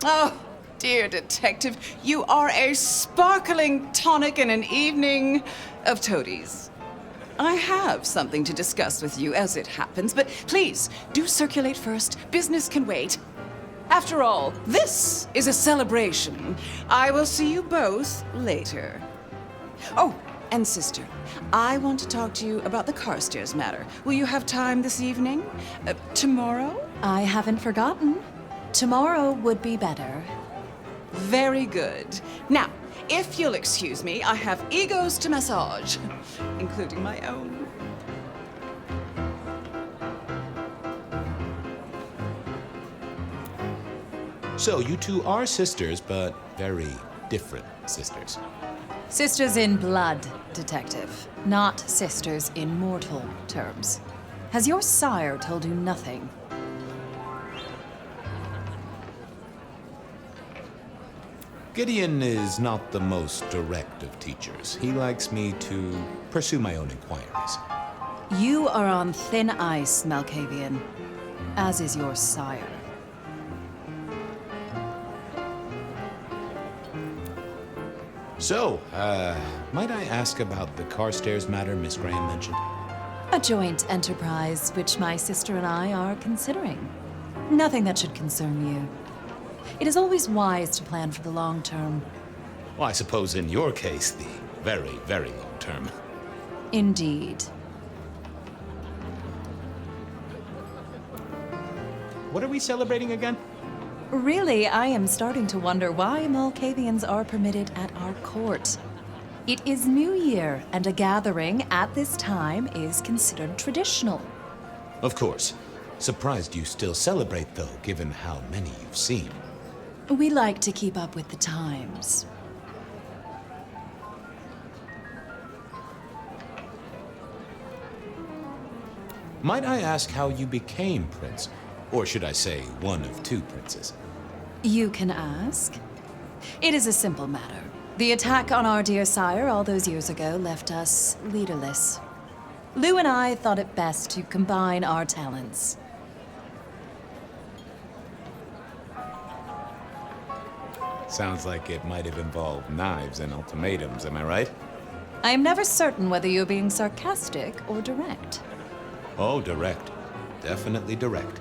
Oh, dear Detective, you are a sparkling tonic in an evening of toadies. I have something to discuss with you as it happens, but please, do circulate first. Business can wait. After all, this is a celebration. I will see you both later. Oh, And sister, I want to talk to you about the Carstairs matter. Will you have time this evening? Tomorrow? I haven't forgotten. Tomorrow would be better. Very good. Now, if you'll excuse me, I have egos to massage, including my own. So, you two are sisters, but very different sisters. Sisters in blood, Detective. Not sisters in mortal terms. Has your sire told you nothing? Gideon is not the most direct of teachers. He likes me to pursue my own inquiries. You are on thin ice, Malkavian, as is your sire. So, might I ask about the Carstairs matter Miss Graham mentioned? A joint enterprise which my sister and I are considering. Nothing that should concern you. It is always wise to plan for the long term. Well, I suppose in your case, the very, very long term. Indeed. What are we celebrating again? Really, I am starting to wonder why Malkavians are permitted at our court. It is New Year, and a gathering at this time is considered traditional. Of course. Surprised you still celebrate, though, given how many you've seen. We like to keep up with the times. Might I ask how you became Prince? Or should I say, one of two princes? You can ask. It is a simple matter. The attack on our dear sire all those years ago left us leaderless. Lou and I thought it best to combine our talents. Sounds like it might have involved knives and ultimatums, am I right? I am never certain whether you're being sarcastic or direct. Oh, direct. Definitely direct.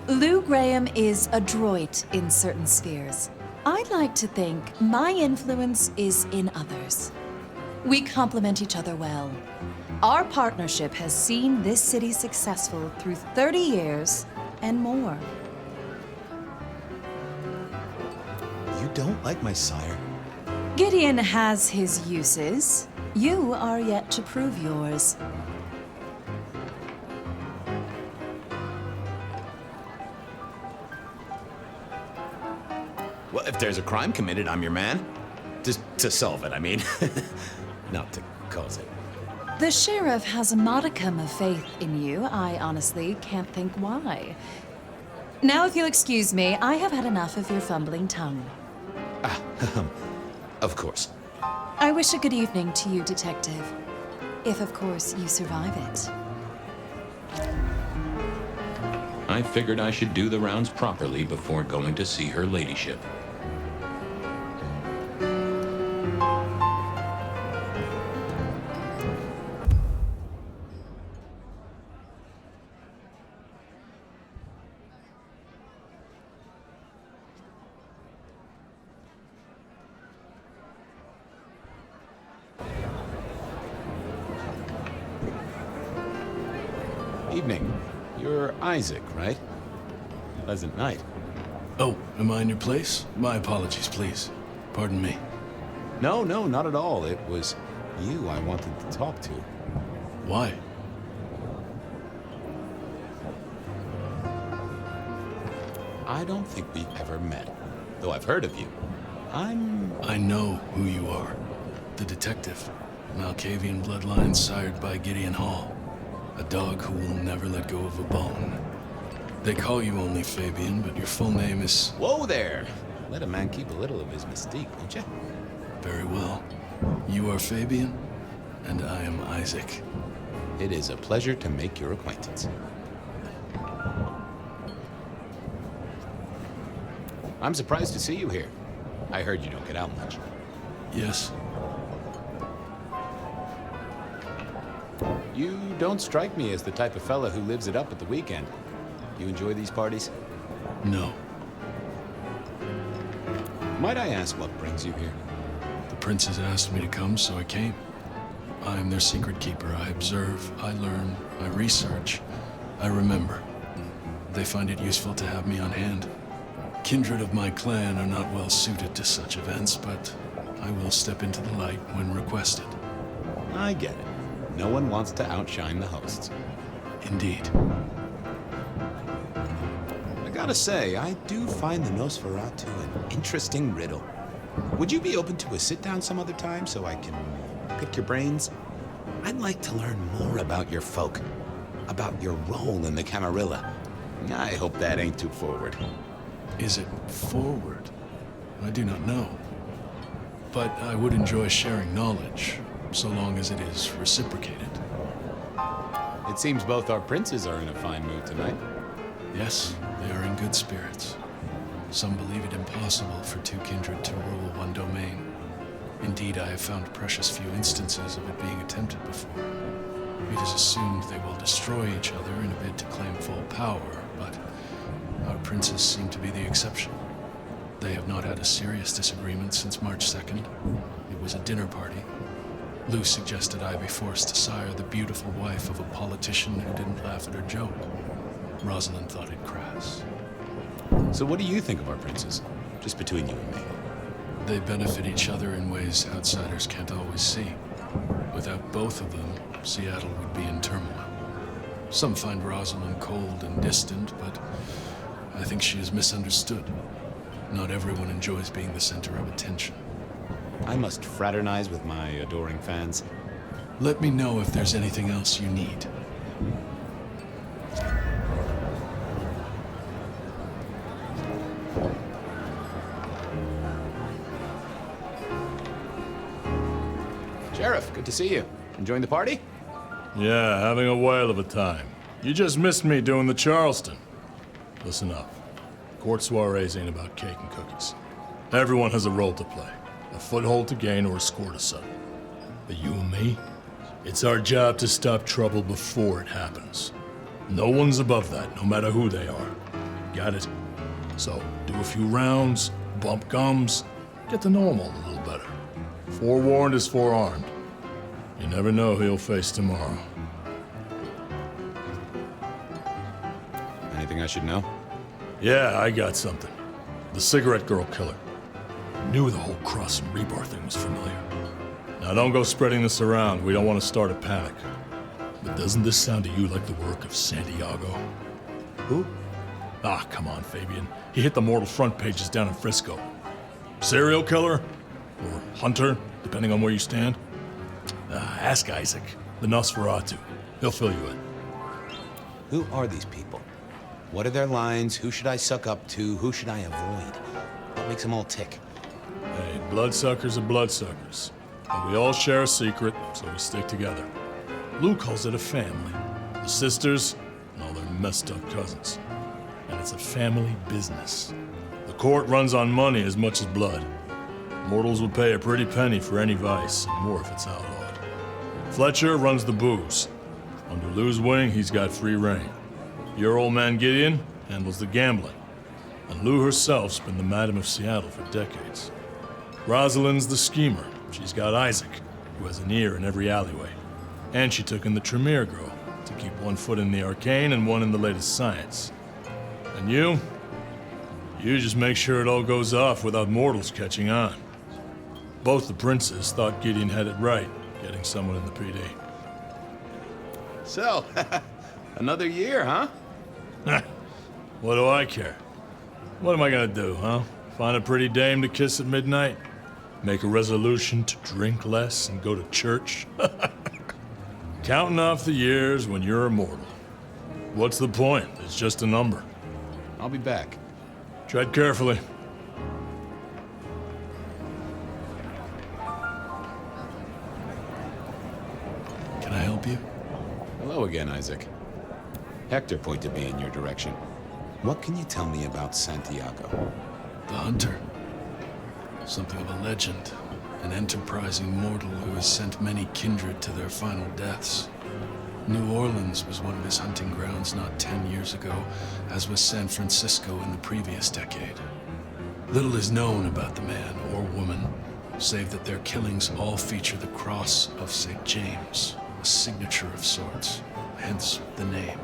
Lou Graham is adroit in certain spheres. I'd like to think my influence is in others. We complement each other well. Our partnership has seen this city successful through 30 years and more. You don't like my sire? Gideon has his uses. You are yet to prove yours. Well, if there's a crime committed, I'm your man. Just to solve it, I mean. Not to cause it. The sheriff has a modicum of faith in you. I honestly can't think why. Now, if you'll excuse me, I have had enough of your fumbling tongue. Of course. I wish a good evening to you, Detective. If, of course, you survive it. I figured I should do the rounds properly before going to see her ladyship. Evening. You're Isaac, right? Pleasant night. Oh, am I in your place? My apologies, please. Pardon me. No, not at all. It was you I wanted to talk to. Why? I don't think we've ever met, though I've heard of you. I know who you are. The detective. Malkavian bloodlines sired by Gideon Hall. A dog who will never let go of a bone. They call you only Fabian, but your full name is... Whoa there! Let a man keep a little of his mystique, won't you? Very well. You are Fabian, and I am Isaac. It is a pleasure to make your acquaintance. I'm surprised to see you here. I heard you don't get out much. Yes. You don't strike me as the type of fella who lives it up at the weekend. You enjoy these parties? No. Might I ask what brings you here? The princes asked me to come, so I came. I am their secret keeper. I observe, I learn, I research, I remember. They find it useful to have me on hand. Kindred of my clan are not well suited to such events, but I will step into the light when requested. I get it. No one wants to outshine the hosts. Indeed. I gotta say, I do find the Nosferatu an interesting riddle. Would you be open to a sit-down some other time so I can pick your brains? I'd like to learn more about your folk, about your role in the Camarilla. I hope that ain't too forward. Is it forward? I do not know. But I would enjoy sharing knowledge, so long as it is reciprocated. It seems both our princes are in a fine mood tonight. Yes, they are in good spirits. Some believe it impossible for two kindred to rule one domain. Indeed, I have found precious few instances of it being attempted before. It is assumed they will destroy each other in a bid to claim full power, but our princes seem to be the exception. They have not had a serious disagreement since March 2nd. It was a dinner party. Lou suggested I be forced to sire the beautiful wife of a politician who didn't laugh at her joke. Rosalind thought it crass. So what do you think of our princes? Just between you and me. They benefit each other in ways outsiders can't always see. Without both of them, Seattle would be in turmoil. Some find Rosalind cold and distant, but I think she is misunderstood. Not everyone enjoys being the center of attention. I must fraternize with my adoring fans. Let me know if there's anything else you need. Sheriff, good to see you. Enjoying the party? Yeah, having a whale of a time. You just missed me doing the Charleston. Listen up. Court soirees ain't about cake and cookies. Everyone has a role to play. A foothold to gain or a score to settle. But you and me? It's our job to stop trouble before it happens. No one's above that, no matter who they are. Got it? So, do a few rounds, bump gums, get to know them all a little better. Forewarned is forearmed. You never know who you'll face tomorrow. Anything I should know? Yeah, I got something. The cigarette girl killer. Knew the whole cross and rebar thing was familiar. Now don't go spreading this around. We don't want to start a panic. But doesn't this sound to you like the work of Santiago? Who? Ah, come on, Fabian. He hit the mortal front pages down in Frisco. Serial killer? Or hunter, depending on where you stand? Ask Isaac, the Nosferatu. He'll fill you in. Who are these people? What are their lines? Who should I suck up to? Who should I avoid? What makes them all tick? Hey, bloodsuckers are bloodsuckers. And we all share a secret, so we stick together. Lou calls it a family. The sisters and all their messed up cousins. And it's a family business. The court runs on money as much as blood. Mortals will pay a pretty penny for any vice, and more if it's outlawed. Fletcher runs the booze. Under Lou's wing, he's got free reign. Your old man Gideon handles the gambling. And Lou herself's been the Madam of Seattle for decades. Rosalind's the schemer. She's got Isaac, who has an ear in every alleyway. And she took in the Tremere girl to keep one foot in the arcane and one in the latest science. And you just make sure it all goes off without mortals catching on. Both the princes thought Gideon had it right, getting someone in the PD. So, another year, huh? What do I care? What am I gonna do, huh? Find a pretty dame to kiss at midnight? Make a resolution to drink less and go to church? Counting off the years when you're immortal. What's the point? It's just a number. I'll be back. Tread carefully. Can I help you? Hello again, Isaac. Hector pointed me in your direction. What can you tell me about Santiago? The hunter. Something of a legend. An enterprising mortal who has sent many kindred to their final deaths. New Orleans was one of his hunting grounds not 10 years ago, as was San Francisco in the previous decade. Little is known about the man or woman, save that their killings all feature the cross of St. James, a signature of sorts, hence the name.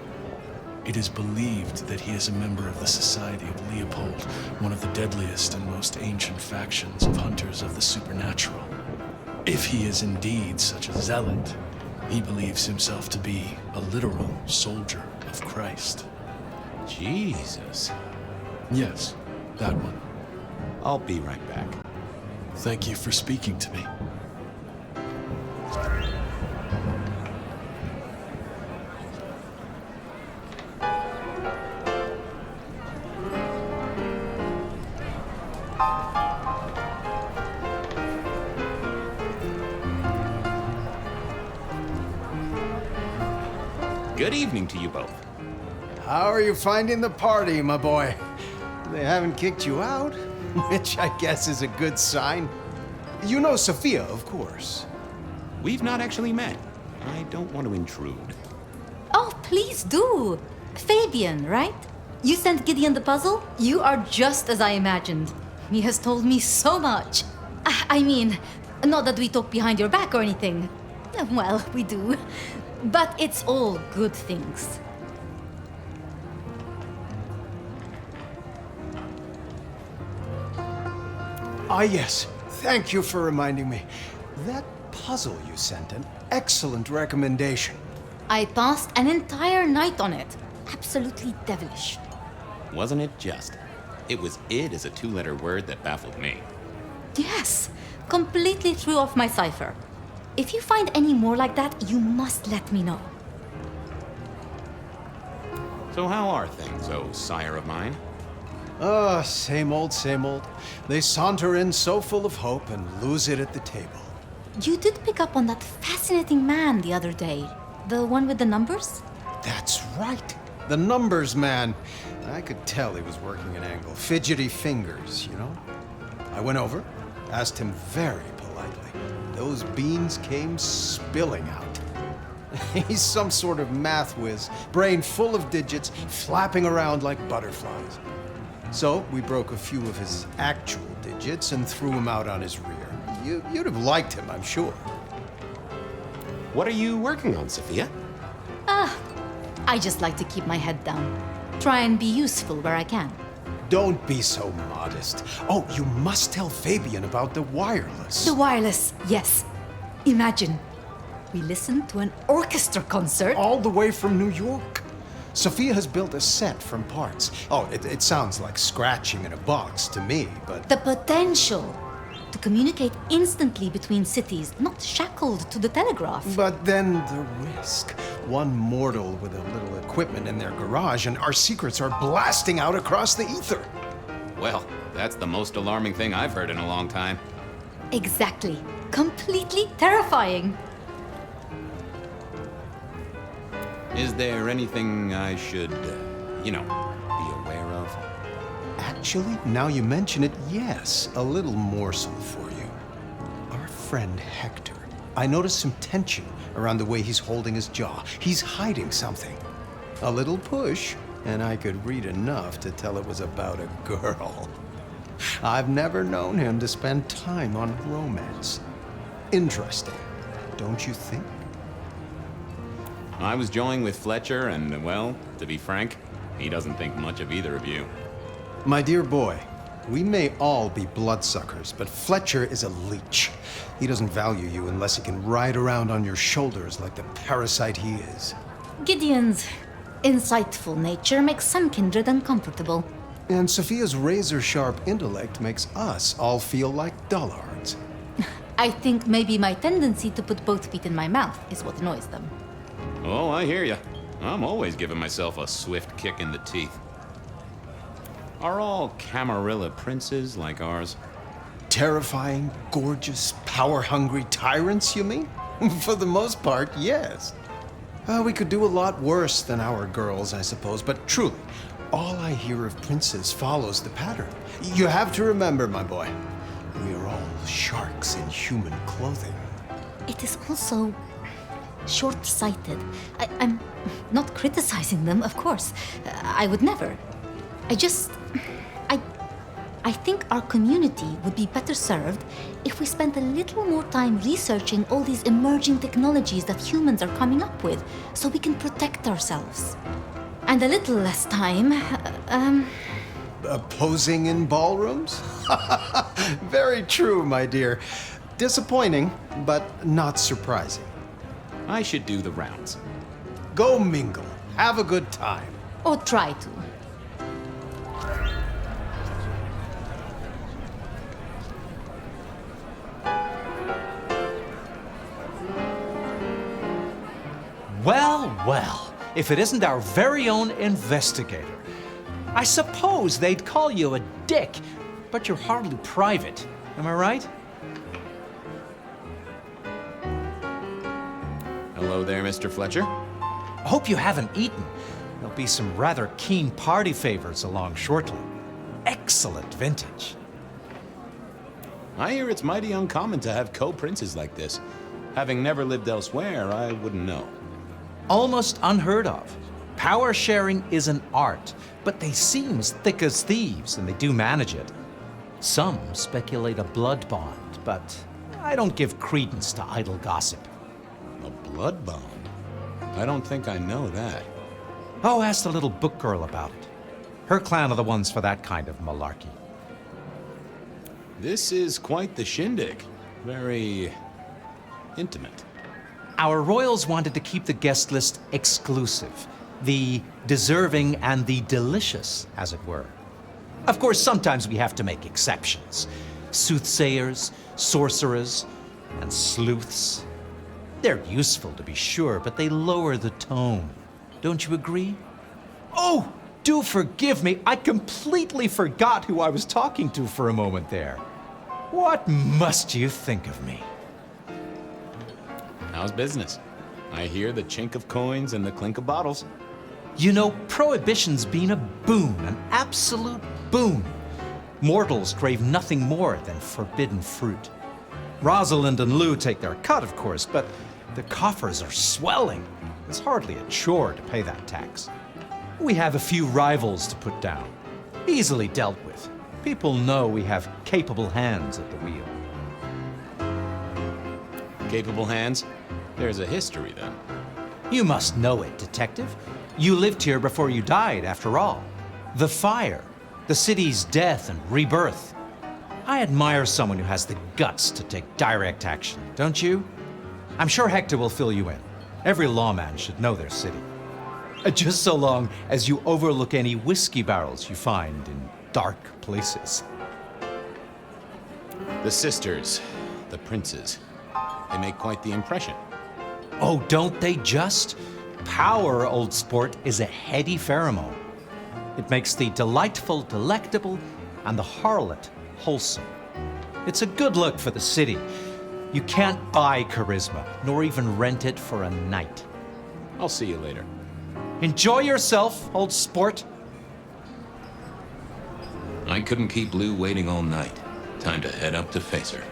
It is believed that he is a member of the Society of Leopold, one of the deadliest and most ancient factions of hunters of the supernatural. If he is indeed such a zealot, he believes himself to be a literal soldier of Christ. Jesus. Yes, that one. I'll be right back. Thank you for speaking to me. Good evening to you both. How are you finding the party, my boy? They haven't kicked you out, which I guess is a good sign. You know Sophia, of course. We've not actually met. I don't want to intrude. Oh, please do. Fabian, right? You sent Gideon the puzzle? You are just as I imagined. He has told me so much. I mean, not that we talk behind your back or anything. Well, we do. But it's all good things. Ah, yes. Thank you for reminding me. That puzzle you sent, an excellent recommendation. I passed an entire night on it. Absolutely devilish. Wasn't it just? It was id as a two-letter word that baffled me. Yes, completely threw off my cipher. If you find any more like that, you must let me know. So how are things, oh sire of mine? Same old, same old. They saunter in so full of hope and lose it at the table. You did pick up on that fascinating man the other day. The one with the numbers? That's right. The numbers man. I could tell he was working an angle. Fidgety fingers, you know? I went over, asked him very politely. Those beans came spilling out. He's some sort of math whiz, brain full of digits, flapping around like butterflies. So we broke a few of his actual digits and threw him out on his rear. You'd have liked him, I'm sure. What are you working on, Sophia? I just like to keep my head down. Try and be useful where I can. Don't be so modest. Oh, you must tell Fabian about the wireless. The wireless, yes. Imagine, we listened to an orchestra concert. All the way from New York. Sophia has built a set from parts. Oh, it sounds like scratching in a box to me, but... The potential to communicate instantly between cities, not shackled to the telegraph. But then the risk. One mortal with a little equipment in their garage and our secrets are blasting out across the ether. Well, that's the most alarming thing I've heard in a long time. Exactly. Completely terrifying. Is there anything I should, be aware of? Actually, now you mention it, yes, a little morsel for you. Our friend Hector. I noticed some tension around the way he's holding his jaw. He's hiding something. A little push, and I could read enough to tell it was about a girl. I've never known him to spend time on romance. Interesting, don't you think? I was joined with Fletcher, and, well, to be frank, he doesn't think much of either of you. My dear boy, we may all be bloodsuckers, but Fletcher is a leech. He doesn't value you unless he can ride around on your shoulders like the parasite he is. Gideon's insightful nature makes some kindred uncomfortable. And Sophia's razor-sharp intellect makes us all feel like dullards. I think maybe my tendency to put both feet in my mouth is what annoys them. Oh, I hear ya. I'm always giving myself a swift kick in the teeth. Are all Camarilla princes like ours? Terrifying, gorgeous, power-hungry tyrants, you mean? For the most part, yes. We could do a lot worse than our girls, I suppose, but truly, all I hear of princes follows the pattern. You have to remember, my boy, we are all sharks in human clothing. It is also short-sighted. I'm not criticizing them, of course. I would never. I think our community would be better served if we spent a little more time researching all these emerging technologies that humans are coming up with so we can protect ourselves. And a little less time, Posing in ballrooms? Very true, my dear. Disappointing, but not surprising. I should do the rounds. Go mingle. Have a good time. Or try to. Well, well, if it isn't our very own investigator. I suppose they'd call you a dick, but you're hardly private. Am I right? Hello there, Mr. Fletcher. Hope you haven't eaten. There'll be some rather keen party favors along shortly. Excellent vintage. I hear it's mighty uncommon to have co-princes like this. Having never lived elsewhere, I wouldn't know. Almost unheard of. Power sharing is an art, but they seem as thick as thieves, and they do manage it. Some speculate a blood bond, but I don't give credence to idle gossip. A blood bond? I don't think I know that. Oh, ask the little book girl about it. Her clan are the ones for that kind of malarkey. This is quite the shindig. Very intimate. Our royals wanted to keep the guest list exclusive. The deserving and the delicious, as it were. Of course, sometimes we have to make exceptions. Soothsayers, sorcerers, and sleuths. They're useful, to be sure, but they lower the tone. Don't you agree? Oh, do forgive me. I completely forgot who I was talking to for a moment there. What must you think of me? How's business? I hear the chink of coins and the clink of bottles. You know, Prohibition's been a boon, an absolute boon. Mortals crave nothing more than forbidden fruit. Rosalind and Lou take their cut, of course, but the coffers are swelling. It's hardly a chore to pay that tax. We have a few rivals to put down. Easily dealt with. People know we have capable hands at the wheel. Capable hands? There's a history, then. You must know it, Detective. You lived here before you died, after all. The fire, the city's death and rebirth. I admire someone who has the guts to take direct action, don't you? I'm sure Hector will fill you in. Every lawman should know their city. Just so long as you overlook any whiskey barrels you find in dark places. The sisters, the princes, they make quite the impression. Oh, don't they just? Power, old sport, is a heady pheromone. It makes the delightful delectable and the harlot wholesome. It's a good look for the city. You can't buy charisma, nor even rent it for a night. I'll see you later. Enjoy yourself, old sport. I couldn't keep Lou waiting all night. Time to head up to face her.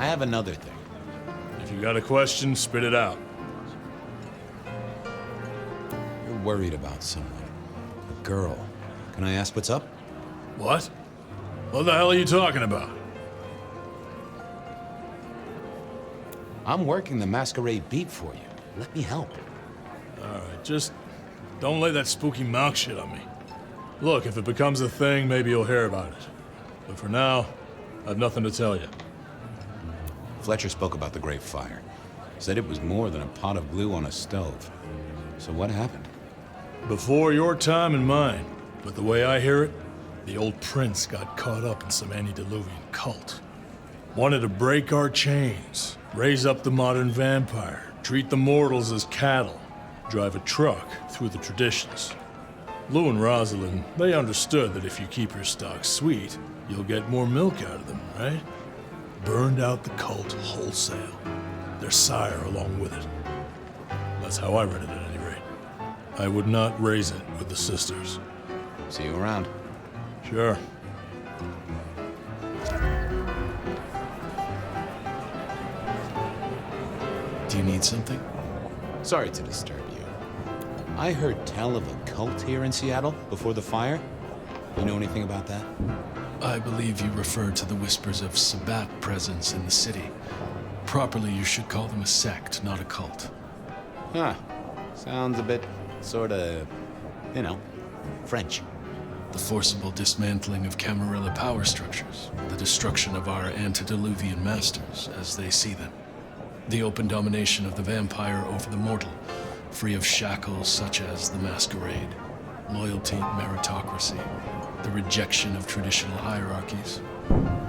I have another thing. If you got a question, spit it out. You're worried about someone. A girl. Can I ask what's up? What? What the hell are you talking about? I'm working the Masquerade beat for you. Let me help. Alright, just don't lay that spooky mouth shit on me. Look, if it becomes a thing, maybe you'll hear about it. But for now, I have nothing to tell you. Fletcher spoke about the Great Fire. Said it was more than a pot of glue on a stove. So what happened? Before your time and mine. But the way I hear it, the old prince got caught up in some antediluvian cult. Wanted to break our chains, raise up the modern vampire, treat the mortals as cattle, drive a truck through the traditions. Lou and Rosalind, they understood that if you keep your stock sweet, you'll get more milk out of them, right? Burned out the cult wholesale. Their sire along with it. That's how I read it at any rate. I would not raise it with the sisters. See you around. Sure. Do you need something? Sorry to disturb you. I heard tell of a cult here in Seattle before the fire. You know anything about that? I believe you referred to the whispers of Sabbat presence in the city. Properly, you should call them a sect, not a cult. Huh. Sounds a bit, sorta, you know, French. The forcible dismantling of Camarilla power structures, the destruction of our antediluvian masters as they see them, the open domination of the vampire over the mortal, free of shackles such as the Masquerade, loyalty, meritocracy, the rejection of traditional hierarchies.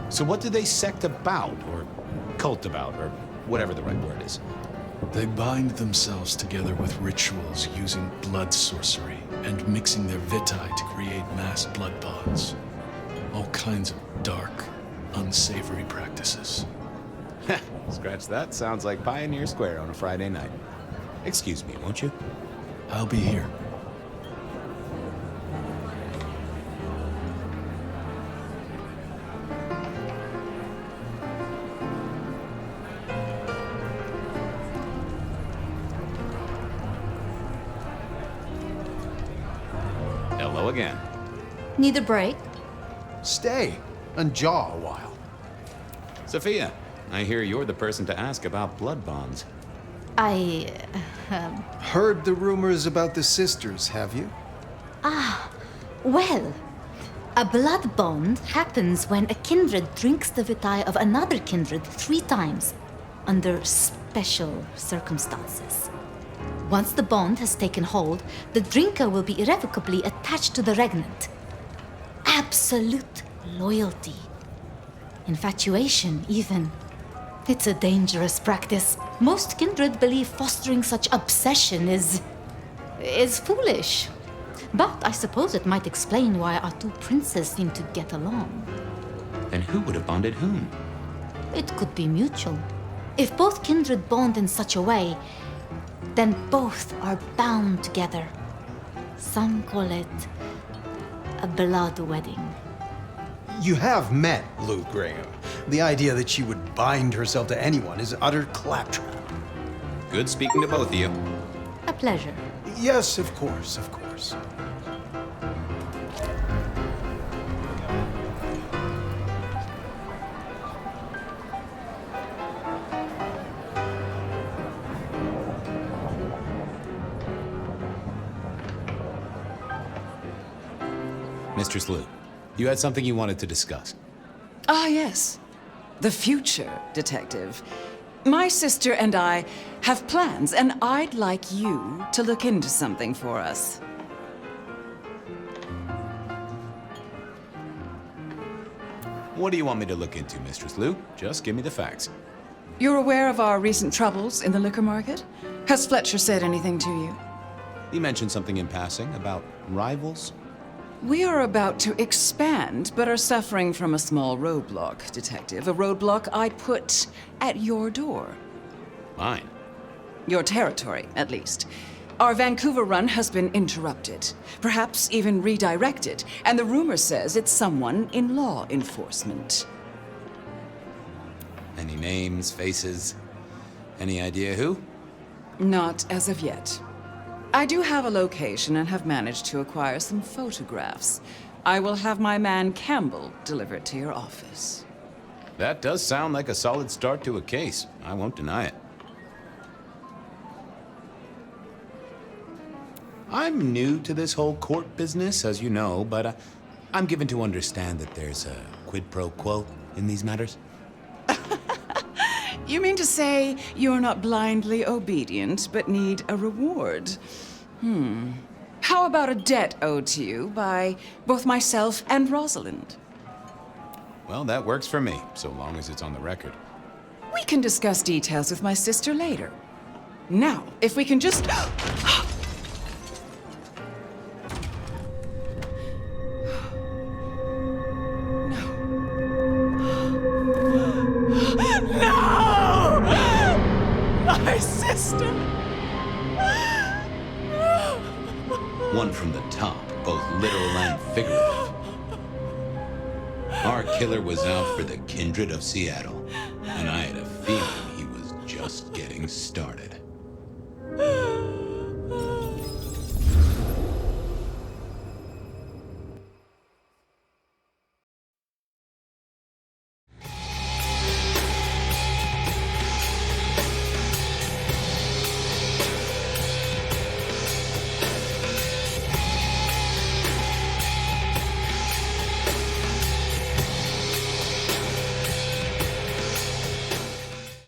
So what do they sect about, or cult about, or whatever the right word is? They bind themselves together with rituals using blood sorcery and mixing their vitae to create mass blood bonds. All kinds of dark, unsavory practices. Scratch that. Sounds like Pioneer Square on a Friday night. Excuse me, won't you? I'll be here. Hello again. Need a break? Stay and jaw a while. Sophia, I hear you're the person to ask about blood bonds. Heard the rumors about the sisters, have you? Well, a blood bond happens when a kindred drinks the vitae of another kindred 3 times, under special circumstances. Once the bond has taken hold, the drinker will be irrevocably attached to the regnant. Absolute loyalty. Infatuation, even. It's a dangerous practice. Most kindred believe fostering such obsession is foolish. But I suppose it might explain why our 2 princes seem to get along. Then who would have bonded whom? It could be mutual. If both kindred bond in such a way, then both are bound together. Some call it a blood wedding. You have met Lou Graham. The idea that she would bind herself to anyone is utter claptrap. Good speaking to both of you. A pleasure. Yes, of course, of course. Mistress Liu, you had something you wanted to discuss. Ah, yes. The future, Detective. My sister and I have plans, and I'd like you to look into something for us. What do you want me to look into, Mistress Liu? Just give me the facts. You're aware of our recent troubles in the liquor market? Has Fletcher said anything to you? He mentioned something in passing about rivals. We are about to expand, but are suffering from a small roadblock, Detective. A roadblock I'd put at your door. Mine? Your territory, at least. Our Vancouver run has been interrupted, perhaps even redirected, and the rumor says it's someone in law enforcement. Any names, faces? Any idea who? Not as of yet. I do have a location and have managed to acquire some photographs. I will have my man Campbell deliver it to your office. That does sound like a solid start to a case. I won't deny it. I'm new to this whole court business, as you know, but I'm given to understand that there's a quid pro quo in these matters. You mean to say you're not blindly obedient, but need a reward? How about a debt owed to you by both myself and Rosalind? Well, that works for me, so long as it's on the record. We can discuss details with my sister later. Now, if we can just... No! My sister! One from the top, both literal and figurative. Our killer was out for the kindred of Seattle, and I had a feeling he was just getting started.